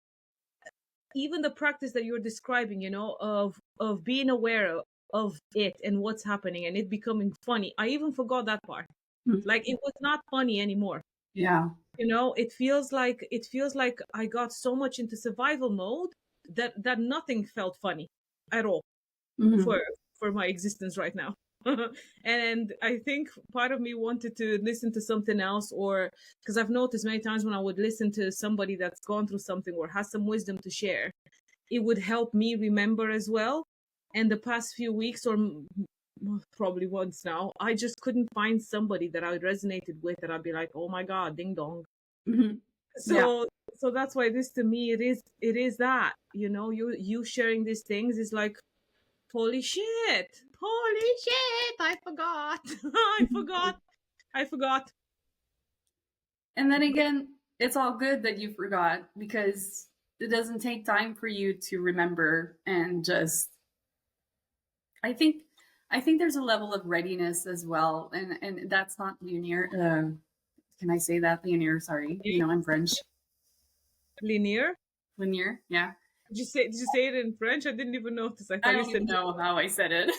even the practice that you're describing, of being aware of it and what's happening and it becoming funny. I even forgot that part. Mm-hmm. Like, it was not funny anymore. Yeah. It feels like I got so much into survival mode that nothing felt funny at all. Mm-hmm. For my existence right now. And I think part of me wanted to listen to something else, or because I've noticed many times when I would listen to somebody that's gone through something or has some wisdom to share, it would help me remember as well. And the past few weeks, or probably once now, I just couldn't find somebody that I resonated with that I'd be like, oh my god, ding dong. Mm-hmm. So that's why this, to me, it is that, you sharing these things is like, holy shit, I forgot. I forgot. And then again, it's all good that you forgot, because it doesn't take time for you to remember. And just, I think there's a level of readiness as well, and that's not linear. Can I say that? Linear? Sorry, I'm French. Linear. Yeah. Did you say it in French? I didn't even notice. I don't even know how I said it.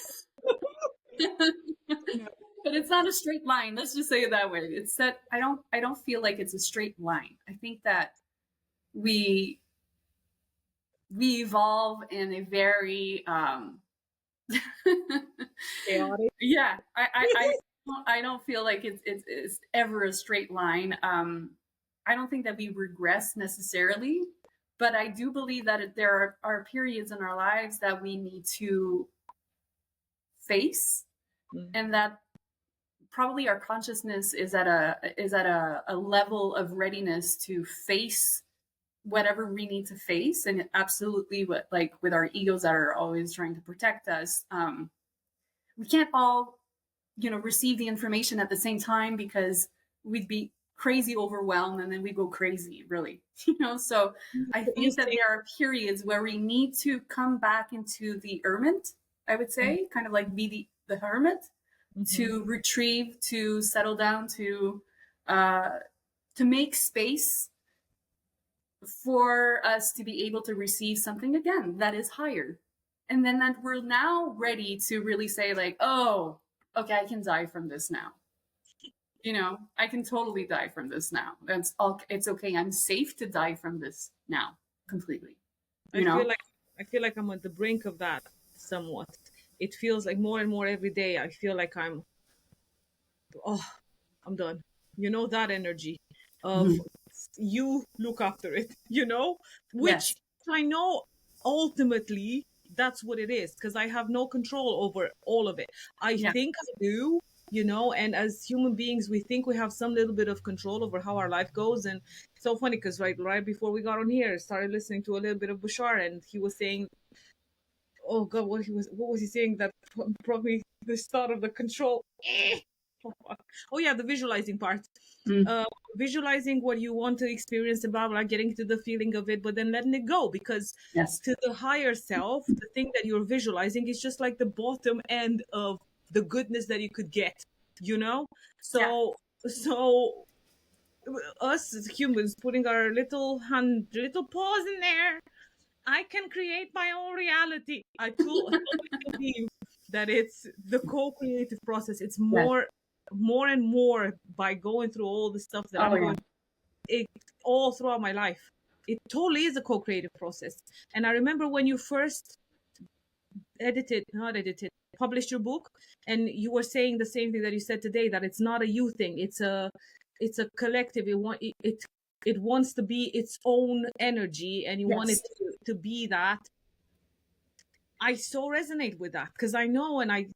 But it's not a straight line. Let's just say it that way. It's that I don't feel like it's a straight line. I think that we evolve in a very chaotic. Yeah, I don't feel like it's ever a straight line. I don't think that we regress necessarily, but I do believe that there are periods in our lives that we need to face, and that probably our consciousness is at a level of readiness to face whatever we need to face. And absolutely, with our egos that are always trying to protect us, we can't all receive the information at the same time, because we'd be crazy overwhelmed and then we go crazy, really. So I You think that think, there are periods where we need to come back into the hermit, I would say, kind of like be the hermit, mm-hmm. to retrieve, to settle down, uh, to make space for us to be able to receive something again that is higher. And then that we're now ready to really say, like, oh, okay, I can die from this now. I can totally die from this now. That's all. It's okay. I'm safe to die from this now completely. I You feel know? like I feel like I'm at the brink of that somewhat. It feels like more and more every day. I feel like oh, I'm done. That energy of Mhm. you look after it, which Yes. I know ultimately that's what it is because I have no control over all of it. I Yeah. think I do, and as human beings, we think we have some little bit of control over how our life goes. And it's so funny because right before we got on here, I started listening to a little bit of Bashar, and he was saying, oh God, what was he saying that probably the start of the control. Oh yeah, the visualizing part. Mm. uh Visualizing what you want to experience, and blah blah, getting to the feeling of it, but then letting it go, because Yes. to the higher self, the thing that you're visualizing is just like the bottom end of the goodness that you could get, you know Yeah. so us as humans putting our little paws in there, I can create my own reality. I totally believe that it's the co-creative process. It's Yes. more and more by going through all the stuff that Oh I'm yeah. going it all throughout my life. It totally is a co-creative process. And I remember when you first not edited, published your book, and you were saying the same thing that you said today, that it's not a you thing. It's a collective. It wants to be its own energy, and you want it Yes. to be that. I so resonate with that because I know, and I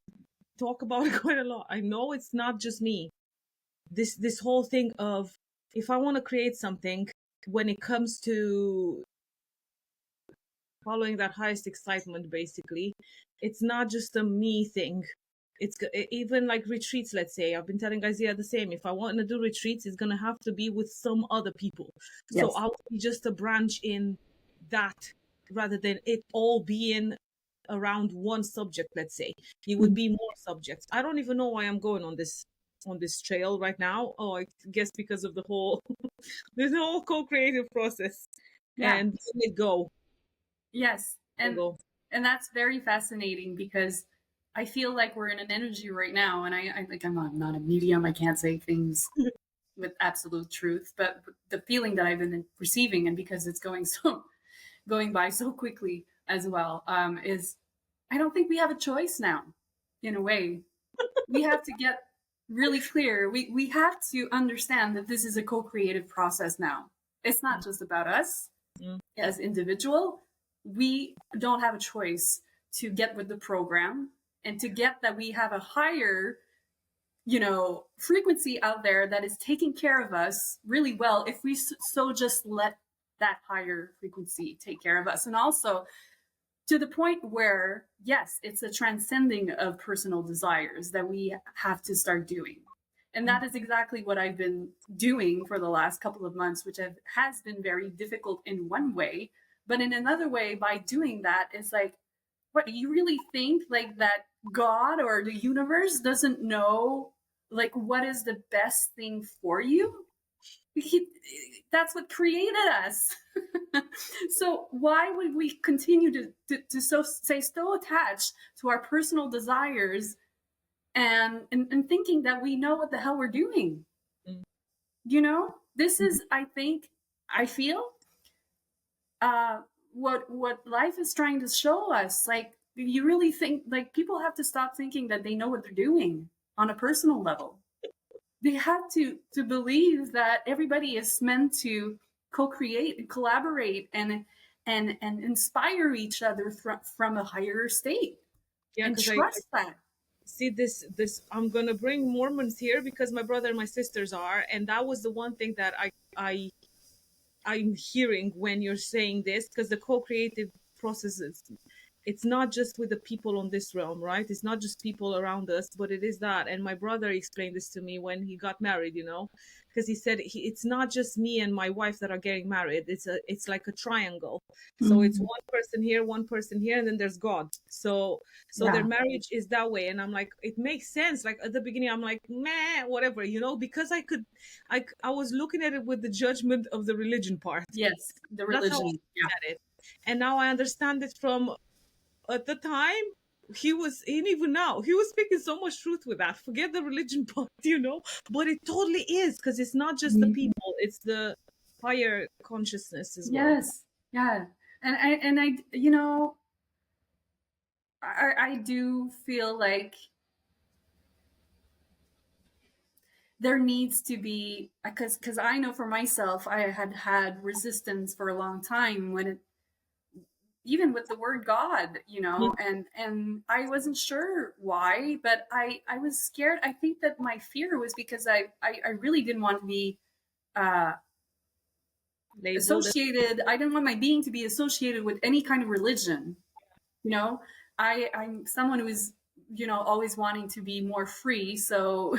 talk about it quite a lot. I know it's not just me. This whole thing of, if I want to create something, when it comes to following that highest excitement, basically, it's not just a me thing. Even like retreats. Let's say I've been telling Isaiah the same. If I want to do retreats, it's gonna have to be with some other people. So Yes. I'll be just a branch in that, rather than it all being around one subject. Let's say it would Mhm. be more subjects. I don't even know why I'm going on this trail right now. Oh, I guess because of the whole this whole co-creative process, Yeah. and letting it go. Yes. Let it go. And that's very fascinating because I feel like we're in an energy right now, and I like I'm not a medium. I can't say things with absolute truth, but the feeling that I've been receiving, and because it's going by so quickly as well, is I don't think we have a choice now. In a way, we have to get really clear. We have to understand that this is a co-creative process now. It's not just about us Mm. as individual. We don't have a choice to get with the program and to get that we have a higher frequency out there that is taking care of us really well if we so just let that higher frequency take care of us. And also to the point where, yes, it's a transcending of personal desires that we have to start doing. And that is exactly what I've been doing for the last couple of months, which has been very difficult in one way. But in another way, by doing that, it's like, what, you really think like that God or the universe doesn't know like what is the best thing for you? He, that's what created us. So why would we continue to stay so attached to our personal desires and thinking that we know what the hell we're doing? Mm. This is, I feel, uh, what life is trying to show us. Like, you really think like people have to stop thinking that they know what they're doing on a personal level. They have to believe that everybody is meant to co-create and collaborate and inspire each other from a higher state, Yeah, and because I trust that. see this. I'm gonna bring Mormons here because my brother and my sisters are, and that was the one thing that I'm hearing when you're saying this, because the co-creative processes, it's not just with the people on this realm, right? It's not just people around us, but it is that. And my brother explained this to me when he got married, because he said it's not just me and my wife that are getting married. It's like a triangle. So it's Mm, one person here, one person here, and then there's God. So their yeah. marriage is that way. And I'm like, it makes sense. Like at the beginning, I'm like, meh, whatever, because I was looking at it with the judgment of the religion part. Yes. The That's how I religion. Yeah. looked at it. And now I understand it from at the time and even now he was speaking so much truth with that. Forget the religion part, but it totally is, because it's not just the Mhm. people, it's the higher consciousness as well. Yes. Yeah. I do feel like there needs to be, because I know for myself, I had resistance for a long time when it, even with the word God, and I wasn't sure why, but I was scared. I think that my fear was because I really didn't want to be uh, Labeled as associated. I didn't want my being to be associated with any kind of religion. You know, I'm someone who is, always wanting to be more free. So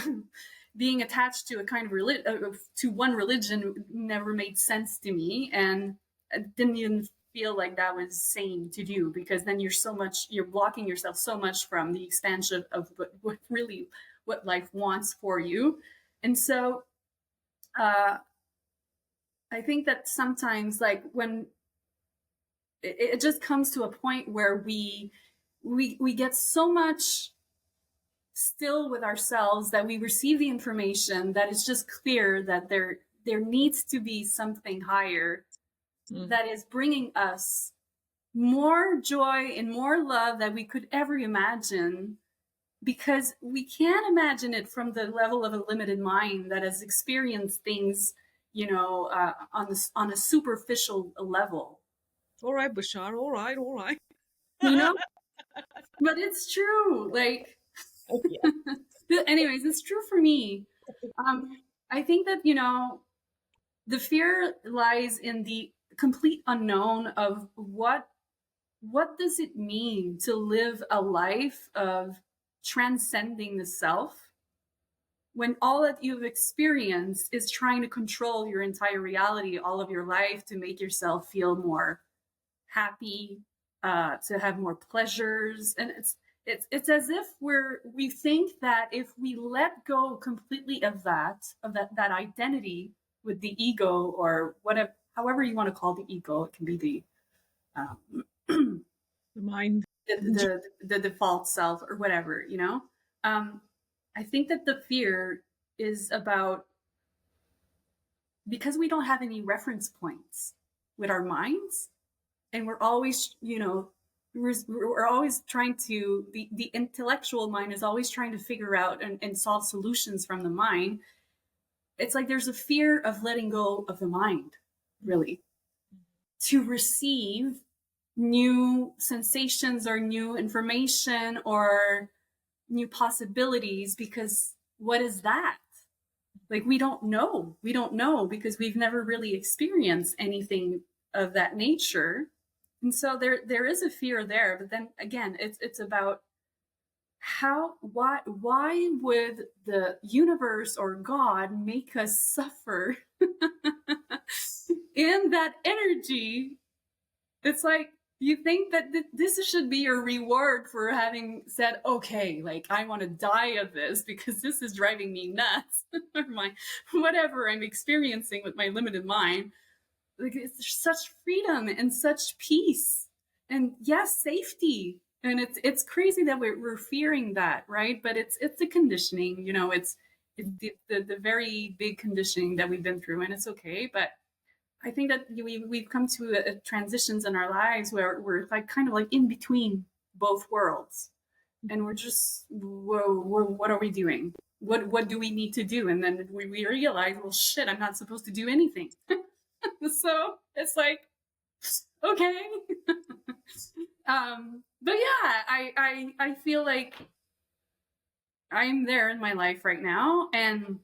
being attached to a kind of to one religion never made sense to me, and I didn't even feel like that was sane to do, because then you're blocking yourself so much from the expansion of what life wants for you. And so uh, I think that sometimes, like, when it just comes to a point where we get so much still with ourselves that we receive the information that it's just clear that there needs to be something higher mm. that is bringing us more joy and more love that we could ever imagine, because we can't imagine it from the level of a limited mind that has experienced things, on a superficial level, All right, Bashar, all right, all right. you know but it's true, like. Yeah. Anyways, it's true for me. I think that, the fear lies in the complete unknown of what does it mean to live a life of transcending the self, when all that you've experienced is trying to control your entire reality all of your life to make yourself feel more happy, to have more pleasures. And it's as if we think that if we let go completely of that identity with the ego, or whatever, however you want to call the ego, it can be um, The mind. the default self or whatever, um, I think that the fear is about, because we don't have any reference points with our minds, and we're always, we're always trying to, the intellectual mind is always trying to figure out and solve solutions from the mind. It's like there's a fear of letting go of the mind, really, to receive new sensations or new information or new possibilities, because what is that? Like, we don't know because we've never really experienced anything of that nature. And so there is a fear there, but then again, it's about why would the universe or God make us suffer in that energy? It's like, you think that this should be your reward for having said, okay, like, I want to die of this because this is driving me nuts, or my whatever I'm experiencing with my limited mind. Like, it's such freedom and such peace, and yes, safety. And it's crazy that we're fearing that, right? But it's the conditioning, it's the very big conditioning that we've been through, and it's okay. But I think that we've come to transitions in our lives where we're like kind of like in between both worlds, and we're just, whoa, what are we doing? What do we need to do? And then we realize, well, shit, I'm not supposed to do anything. So it's like, okay. But yeah, I feel like I'm there in my life right now, and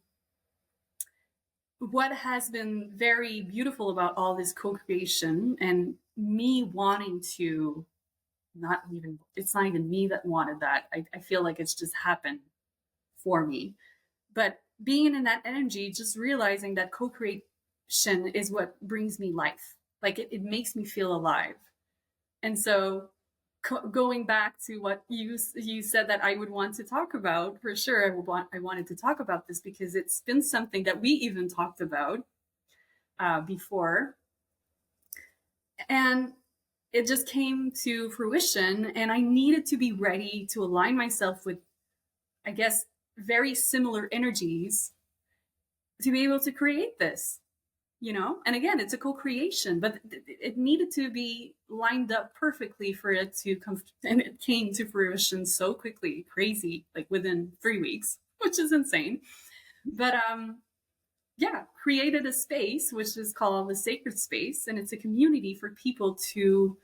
what has been very beautiful about all this co-creation and me wanting to, it's not even me that wanted that. I feel like it's just happened for me. But being in that energy, just realizing that co-creation is what brings me life. Like it makes me feel alive. And so going back to what you said that I would want to talk about, for sure I wanted to talk about this because it's been something that we even talked about before, and it just came to fruition, and I needed to be ready to align myself with, I guess, very similar energies to be able to create this, you know. And again, it's a co-creation, but it needed to be lined up perfectly for it to come, and it came to fruition so quickly, crazy, like within 3 weeks, which is insane. But yeah, created a space which is called the Sacred Space, and it's a community for people to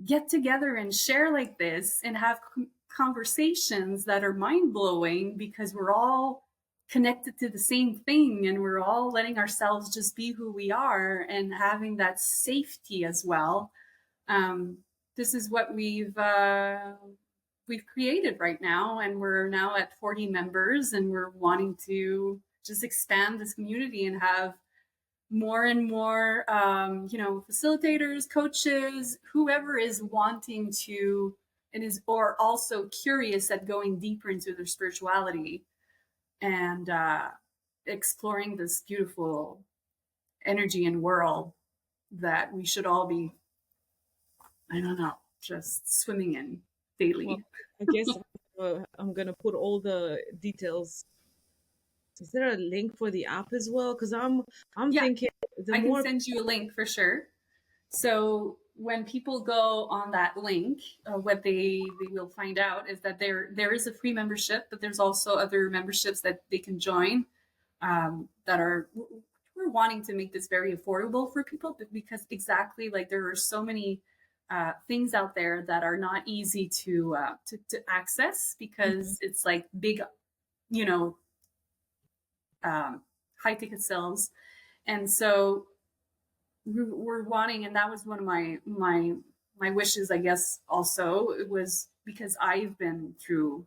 get together and share like this and have conversations that are mind-blowing, because we're all connected to the same thing, and we're all letting ourselves just be who we are and having that safety as well. This is what we've created right now, and we're now at 40 members, and we're wanting to just expand this community and have more and more, facilitators, coaches, whoever is wanting to and is or also curious at going deeper into their spirituality and exploring this beautiful energy and world that we should all be, I don't know, just swimming in daily. Well, I guess I'm gonna put all the details. Is there a link for the app as well? Because I'm Yeah, thinking the I can more. send you a link for sure. So when people go on that link, what they will find out is that there is a free membership, but there's also other memberships that they can join, that are, we're wanting to make this very affordable for people, because exactly, like, there are so many things out there that are not easy to access, because it's like big, you know, high ticket sales. And so we're wanting, and that was one of my wishes, I guess. Also, it was because I've been through,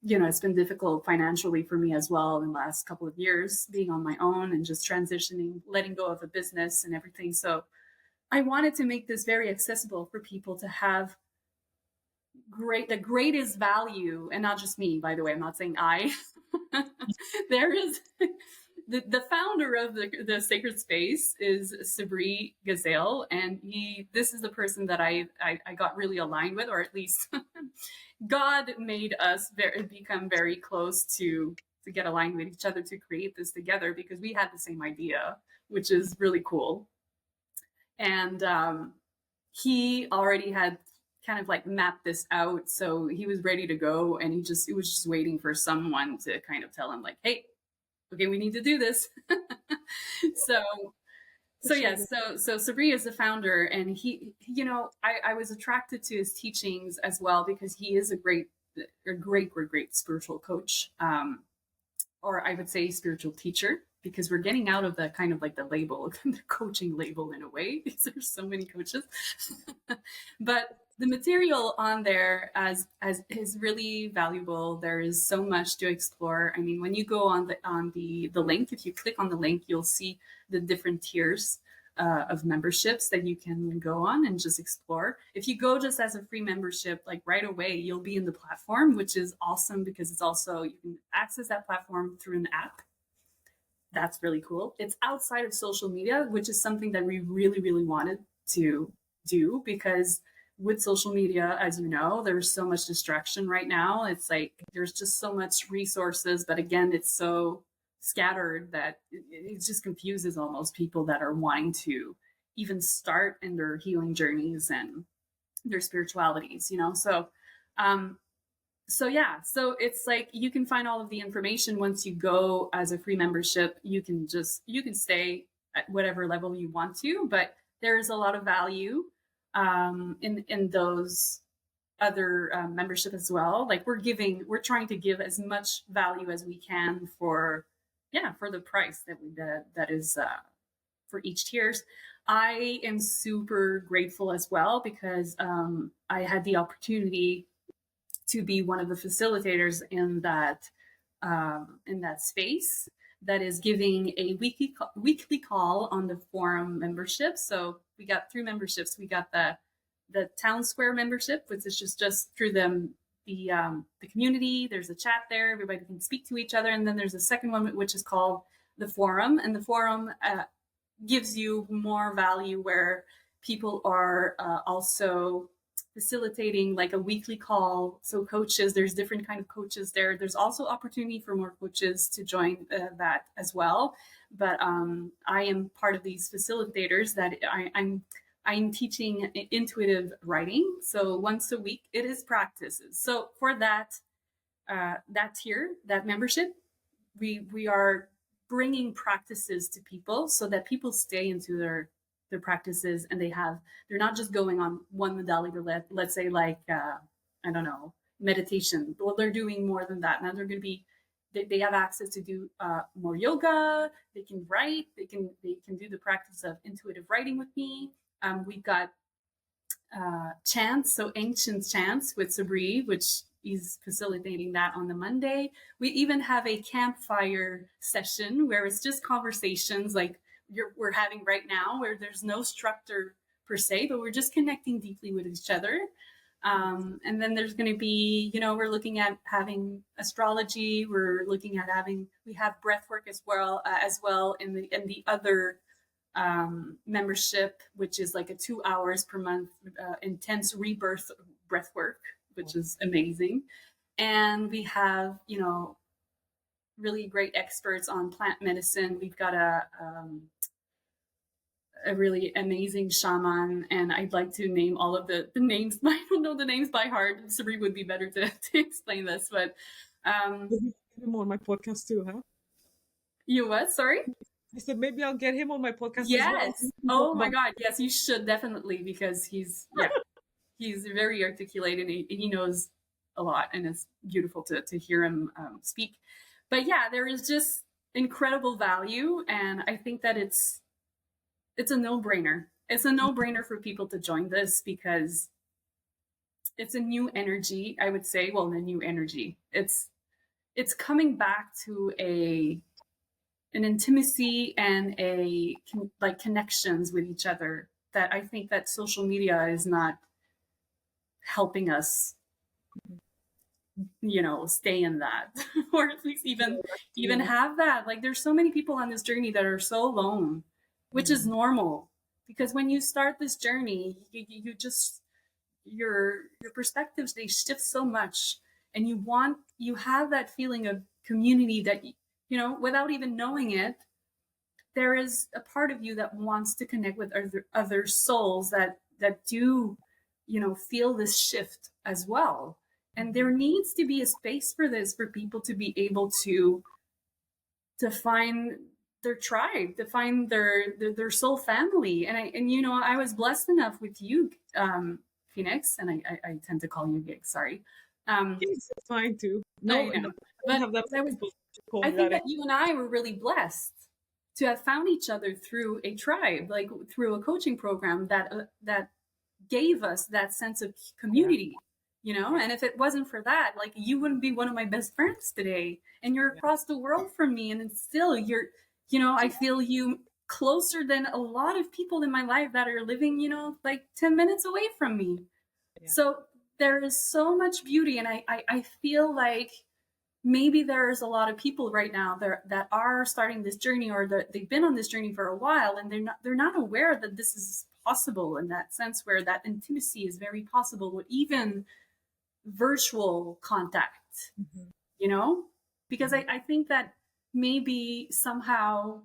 it's been difficult financially for me as well in the last couple of years, being on my own and just transitioning, letting go of a business and everything. So I wanted to make this very accessible for people to have the greatest value. And not just me, by the way, I'm not saying I. There is the founder of the Sacred Space is Sabri Gazelle, and this is the person that I got really aligned with, or at least God made us become very close to get aligned with each other to create this together, because we had the same idea, which is really cool. And he already had kind of like mapped this out, so he was ready to go, and he was just waiting for someone to kind of tell him, like, hey, okay, we need to do this. so yes, so Sabri is the founder, and he, I was attracted to his teachings as well, because he is a great spiritual coach, or I would say spiritual teacher, because we're getting out of the kind of like the label, the coaching label, in a way, because there's so many coaches. But the material on there as is really valuable. There is so much to explore. I mean, when you go on the link, if you click on the link, you'll see the different tiers of memberships that you can go on and just explore. If you go just as a free membership, like right away, you'll be in the platform, which is awesome, because it's also, you can access that platform through an app. That's really cool. It's outside of social media, which is something that we really, really wanted to do, because with social media, as you know, there's so much distraction right now. It's like there's just so much resources, but again, it's so scattered that it just confuses almost people that are wanting to even start in their healing journeys and their spiritualities, so it's like you can find all of the information once you go as a free membership. You can stay at whatever level you want to, but there is a lot of value in those other membership as well. Like we're trying to give as much value as we can for the price that is for each tiers. I am super grateful as well, because I had the opportunity to be one of the facilitators in that in that space that is giving a weekly call on the forum membership. So we got 3 memberships. We got the town square membership, which is just through the community. There's a chat there. Everybody can speak to each other. And then there's a second one, which is called the forum. And the forum gives you more value, where people are also facilitating like a weekly call. So coaches, there's different kind of coaches there. There's also opportunity for more coaches to join that as well. But I am part of these facilitators that I'm teaching intuitive writing. So once a week, it is practices. So for that tier, that membership, we are bringing practices to people so that people stay into their practices, and they're not just going on one modality. Let's say like I don't know, meditation. Well, they're doing more than that. Now they're going to be they have access to do more yoga. They can write. They can do the practice of intuitive writing with me. We've got chants, so ancient chants with Sabri, which is facilitating that on the Monday. We even have a campfire session where it's just conversations like we're having right now, where there's no structure per se, but we're just connecting deeply with each other. And then there's going to be, we're looking at having astrology. We're looking at we have breath work as well in the other membership, which is like a 2 hours per month intense rebirth breath work, which is amazing. And we have, really great experts on plant medicine. We've got a really amazing shaman, and I'd like to name all of the names. I don't know the names by heart. Sabri would be better to explain this, but Maybe get him on my podcast too, huh? You what? Sorry? I said maybe I'll get him on my podcast Yes. as well. Oh my God. Yes, you should definitely, because he's very articulate, and he knows a lot, and it's beautiful to hear him speak. But yeah, there is just incredible value, and I think that it's a no-brainer. It's a no-brainer for people to join this, because it's a new energy, I would say. Well, a new energy. It's coming back to an intimacy and like connections with each other that I think that social media is not helping us, stay in that, or at least even have that. Like, there's so many people on this journey that are so alone, which is normal, because when you start this journey, you just your perspectives, they shift so much, and you have that feeling of community that without even knowing it, there is a part of you that wants to connect with other souls that do feel this shift as well. And there needs to be a space for this, for people to be able to find their tribe, to find their soul family. And I was blessed enough with you, Phoenix, and I tend to call you Gig, sorry. It's fine too. No, but I think that you and I were really blessed to have found each other through a tribe, like through a coaching program that gave us that sense of community, and if it wasn't for that, like, you wouldn't be one of my best friends today, and you're across the world from me, and it's still I feel you closer than a lot of people in my life that are living, like 10 minutes away from me. Yeah. So there is so much beauty, and I feel like maybe there's a lot of people right now that are starting this journey, or that they've been on this journey for a while, and they're not aware that this is possible, in that sense, where that intimacy is very possible with even virtual contact, because I think that maybe somehow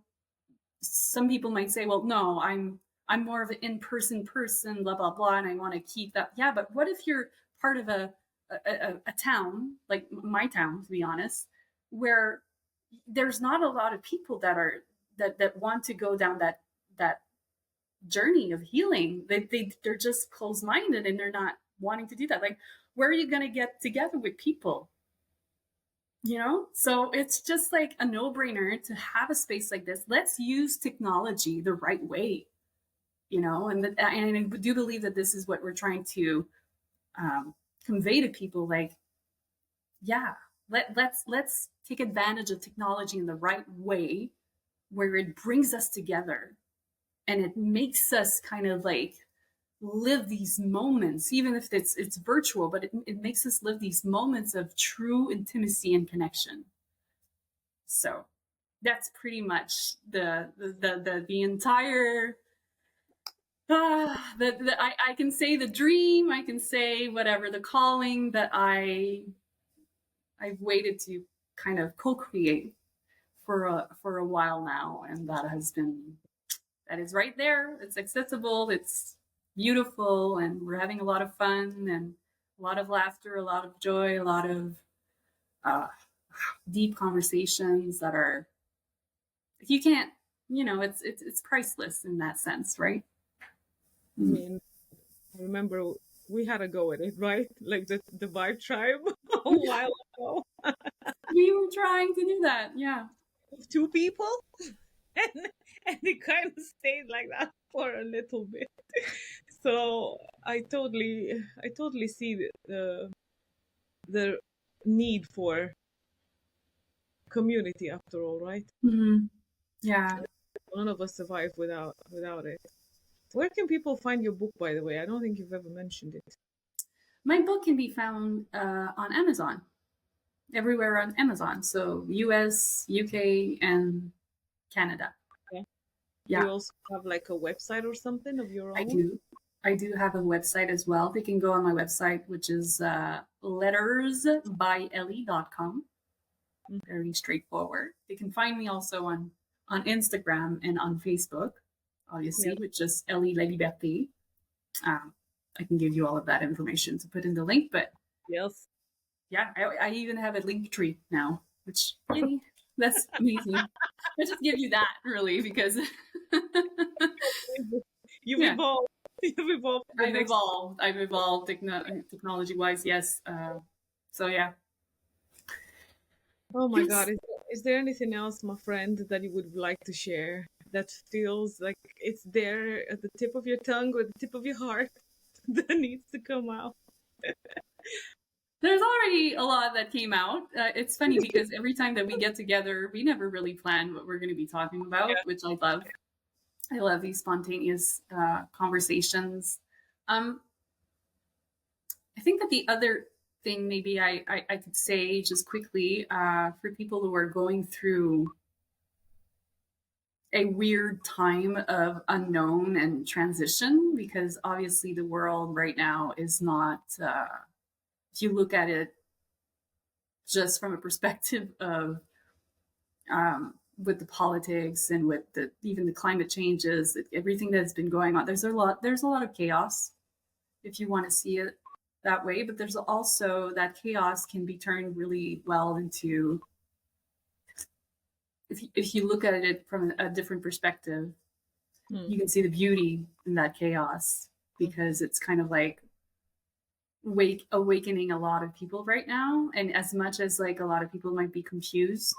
some people might say, well, no, I'm more of an in-person person, blah, blah, blah, and I want to keep that. Yeah, but what if you're part of a town, like my town, to be honest, where there's not a lot of people that want to go down that journey of healing. They're just closed-minded, and they're not wanting to do that. Like, where are you going to get together with people? So it's just like a no-brainer to have a space like this. Let's use technology the right way, and I do believe that this is what we're trying to convey to people. Like, yeah, let's take advantage of technology in the right way, where it brings us together and it makes us kind of like live these moments, even if it's virtual, but it makes us live these moments of true intimacy and connection. So that's pretty much the entire I can say the dream, I can say whatever, the calling that I've waited to kind of co-create for a while now, and that is right there. It's accessible, it's beautiful, and we're having a lot of fun and a lot of laughter, a lot of joy, a lot of uh, deep conversations that are, you can't, it's priceless in that sense, right? I mean, I remember we had a go at it, right? Like the Vibe Tribe a while ago. We were trying to do that, yeah. Two people, and and it kind of stayed like that for a little bit. So I totally see the need for community after all, right? Mm-hmm. Yeah. None of us survive without it. Where can people find your book, by the way? I don't think you've ever mentioned it. My book can be found on Amazon, everywhere on Amazon. So US, UK, and Canada. Yeah. Do Yeah, you also have like a website or something of your I own? do. I do have a website as well. They can go on my website, which is lettersbyellie.com. Mm. Very straightforward. They can find me also on Instagram and on Facebook, obviously, Yes. which is Ellie Laliberté. Um, I can give you all of that information to put in the link, but Yes. yeah, I even have a link tree now, which yay, that's amazing. I just give you that really because You've yeah, evolved. You've evolved to the I've next. evolved. I've evolved technology wise. Yes. So yeah. Oh my God. Yes. Is there anything else, my friend, that you would like to share that feels like it's there at the tip of your tongue or the tip of your heart that needs to come out? There's already a lot that came out. It's funny because every time that we get together, we never really plan what we're going to be talking about, Yeah. which I love. I love these spontaneous conversations. Um, I think that the other thing maybe I could say just quickly for people who are going through a weird time of unknown and transition, because obviously the world right now is not, if you look at it just from a perspective of with the politics and with the even the climate changes, everything that's been going on, there's a lot of chaos if you want to see it that way. But there's also that chaos can be turned really well into, if you look at it from a different perspective, Hmm. you can see the beauty in that chaos, because it's kind of like awakening a lot of people right now. And as much as like a lot of people might be confused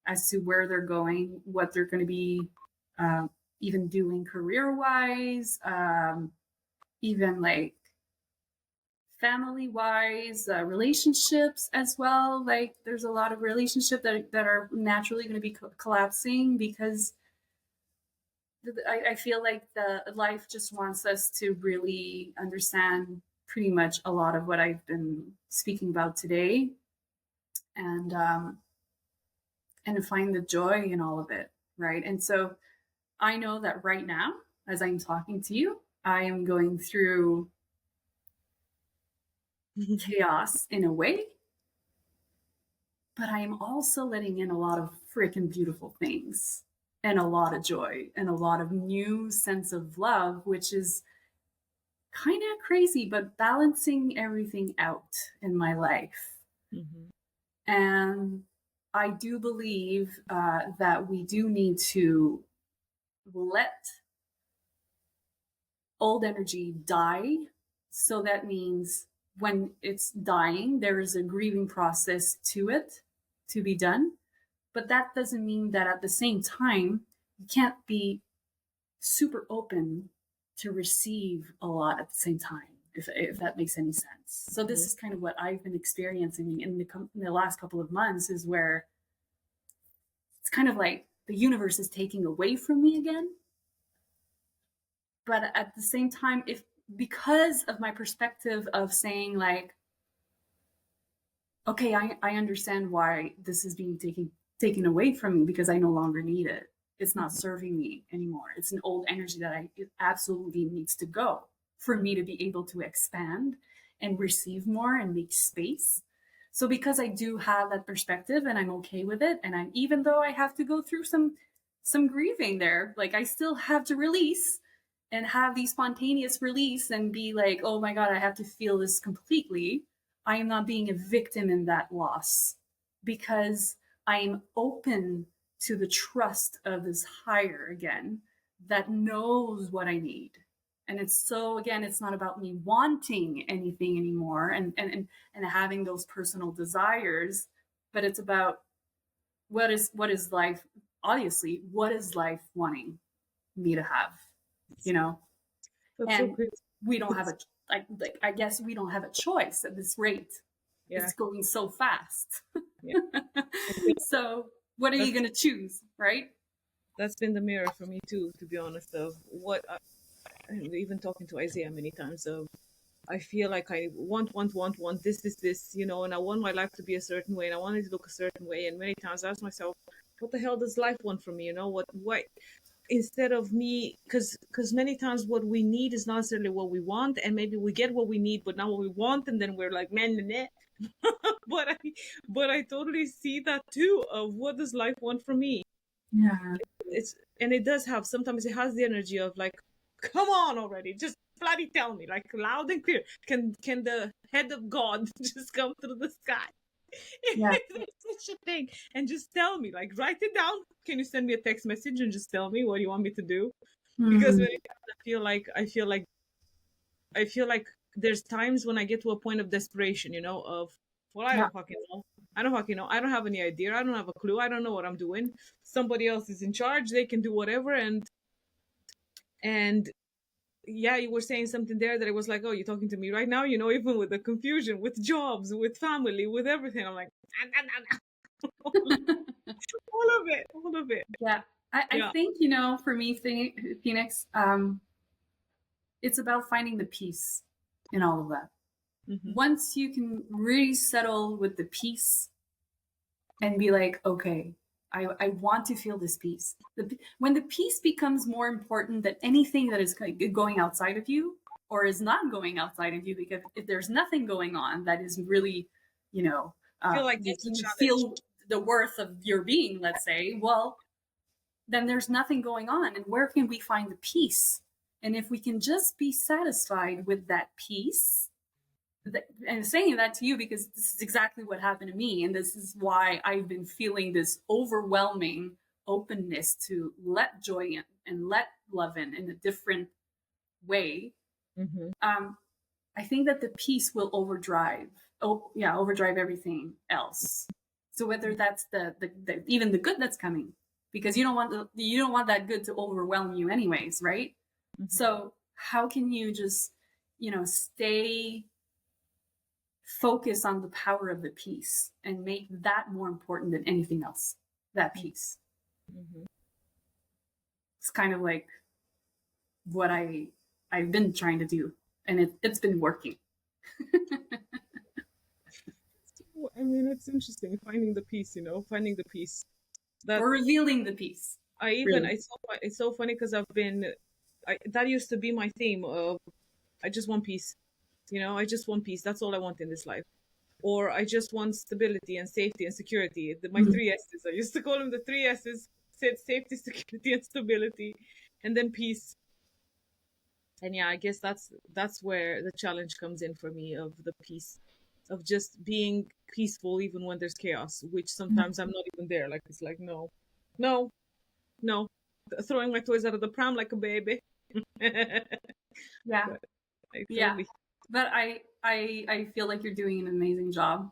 as to where they're going, what they're going to be uh, even doing career wise, even like family wise, relationships as well. Like there's a lot of relationships that are naturally going to be collapsing, because I feel like the life just wants us to really understand pretty much a lot of what I've been speaking about today, and find the joy in all of it, right? And so I know that right now, as I'm talking to you, I am going through chaos in a way, but I am also letting in a lot of freaking beautiful things and a lot of joy and a lot of new sense of love, which is kind of crazy, but balancing everything out in my life. Mhm. And I do believe that we do need to let old energy die. So that means when it's dying, there is a grieving process to it to be done. But that doesn't mean that at the same time, you can't be super open to receive a lot at the same time if that makes any sense. So this is kind of what I've been experiencing in the last couple of months, is where it's kind of like the universe is taking away from me again. But at the same time, if because of my perspective of saying like, okay, I understand why this is being taken away from me, because I no longer need it. It's not serving me anymore. It's an old energy that it absolutely needs to go for me to be able to expand and receive more and make space. So because I do have that perspective and I'm okay with it, and I'm, even though I have to go through some grieving there, like I still have to release and have the spontaneous release and be like, oh my God, I have to feel this completely. I am not being a victim in that loss, because I'm open to the trust of this higher again that knows what I need. And it's so, again, it's not about me wanting anything anymore and having those personal desires, but it's about what is life, obviously, what is life wanting me to have, you know? That's so And crazy. we don't have I guess we don't have a choice at this rate. Yeah. It's going so fast. Yeah. So what are you going to choose, right? That's been the mirror for me too, to be honest, of what even talking to Isaiah many times of, I feel like I want this, you know, and I want my life to be a certain way, and I want it to look a certain way. And many times I ask myself, what the hell does life want from me? You know, what instead of me, because many times what we need is not necessarily what we want, and maybe we get what we need, but not what we want, and then we're like, man, but I totally see that too, of what does life want from me. Yeah. And it does have, sometimes it has the energy of like, come on already, just bloody tell me, like loud and clear, can the head of God just come through the sky? Yeah. If there's such a thing, and just tell me, like write it down, can you send me a text message and just tell me what you want me to do? Because when I feel like there's times when I get to a point of desperation, you know, of, well, I Yeah. don't fucking know. I don't fucking know. I don't have any idea. I don't have a clue. I don't know what I'm doing. Somebody else is in charge. They can do whatever. And yeah, you were saying something there that it was like, oh, you're talking to me right now, you know, even with the confusion, with jobs, with family, with everything. I'm like, all of it. Yeah. I Yeah. think, for me, Phoenix, it's about finding the peace in all of that. Mm-hmm. Once you can really settle with the peace and be like, okay, I want to feel this peace. When the peace becomes more important than anything that is going outside of you or is not going outside of you, because if there's nothing going on that is really, Feel like that's making a you challenge. feel the worth of your being, let's say, well, then there's nothing going on. And where can we find the peace? And if we can just be satisfied with that peace, and saying that to you because this is exactly what happened to me, and this is why I've been feeling this overwhelming openness to let joy in and let love in a different way. Mm-hmm. I think that the peace will overdrive everything else. So whether that's the even the good that's coming, because you don't want that good to overwhelm you anyways, right? Mm-hmm. So how can you just stay focus on the power of the peace and make that more important than anything else? That peace. Mm-hmm. It's kind of like what I've been trying to do, and it's been working. I mean, it's interesting finding the peace, you know, finding the peace. That Or revealing the peace. Really. it's so funny because that used to be my theme of, I just want peace, you know, I just want peace. That's all I want in this life. Or I just want stability and safety and security. My three S's. I used to call them the three S's: safety, security, and stability, and then peace. And yeah, I guess that's where the challenge comes in for me, of the peace, of just being peaceful even when there's chaos, which sometimes I'm not even there. Like, it's like, no, no, no, throwing my toys out of the pram like a baby. Yeah. But I Yeah. totally But I feel like you're doing an amazing job,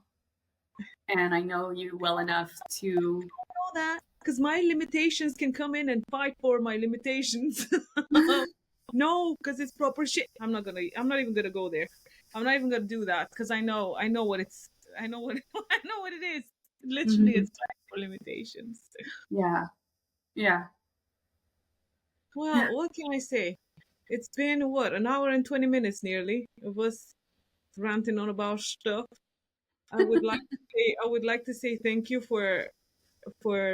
and I know you well enough to know that, because my limitations can come in and fight for my limitations. No, because it's proper shit. I'm not even gonna go there. I'm not even gonna do that because I know what it's, I know what, I know what it is. Literally, Mhm. it's time for limitations. Yeah. Yeah. Well, what can I say? It's been what, an hour and 20 minutes nearly of us ranting on about stuff. I would like to say thank you for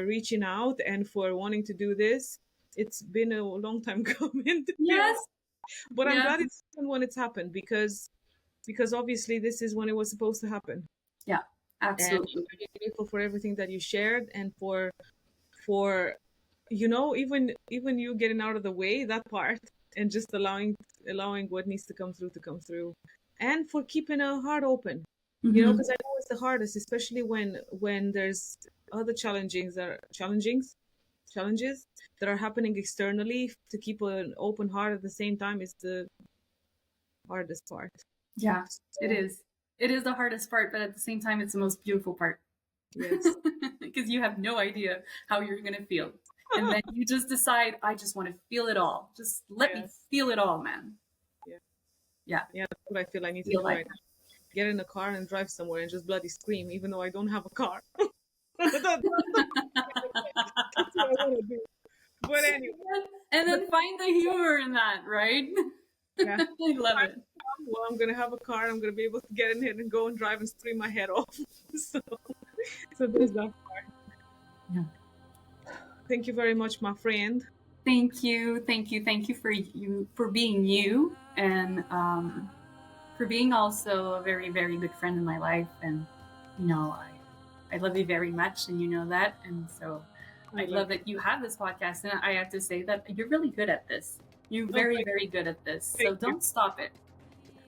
reaching out and for wanting to do this. It's been a long time coming, to be honest, Yes. but I'm Yes. glad it's happened when it's happened because obviously this is when it was supposed to happen. Yeah. And Absolutely. I'm really grateful for everything that you shared and for you know, even you getting out of the way, that part, and just allowing what needs to come through, and for keeping a heart open, you know, Hmm. because I know it's the hardest, especially when there's other challenges that are happening externally. To keep an open heart at the same time is the hardest part. Yeah, it So is. It is the hardest part, but at the same time, it's the most beautiful part. yes. Because you have no idea how you're going to feel. And then you just decide, I just want to feel it all. Just let me Yes. feel it all, man. Yeah. Yeah, Yeah, that's what I feel I need to feel do like right now. Get in a car and drive somewhere and just bloody scream, even though I don't have a car. That's what I want to do. But anyway, and but then find the humor in that, right? yeah, I love it. well, I'm gonna have a car. I'm gonna be able to get in here and go and drive and scream my head off. so, so there's that. Yeah. Thank you very much, my friend. Thank you, thank you, thank you for being you, and for being also a very very good friend in my life. And you know, I love you very much, and you know that. And so I I love love you. that you have this podcast, and I have to say that you're really good at this. You're Oh, very very good at this. So thank you. don't stop it.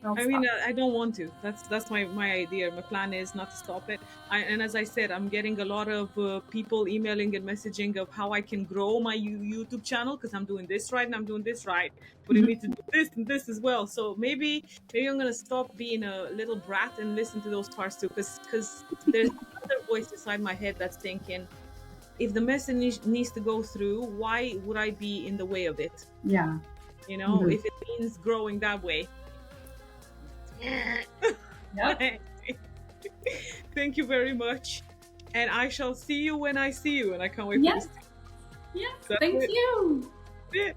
Don't I mean, stop. I don't want to. That's my idea. My plan is not to stop it. And as I said, I'm getting a lot of people emailing and messaging of how I can grow my YouTube channel because I'm doing this right and I'm doing this right, but I Mhm. need to do this and this as well. So maybe I'm gonna stop being a little brat and listen to those parts too, because there's another voice inside my head that's thinking, if the message needs to go through, why would I be in the way of it? Yeah. You know, Mhm. if it means growing that way. Yep. Thank you very much. And I shall see you when I see you. And I can't wait for this. Yes. Yes. That's Thank you. it.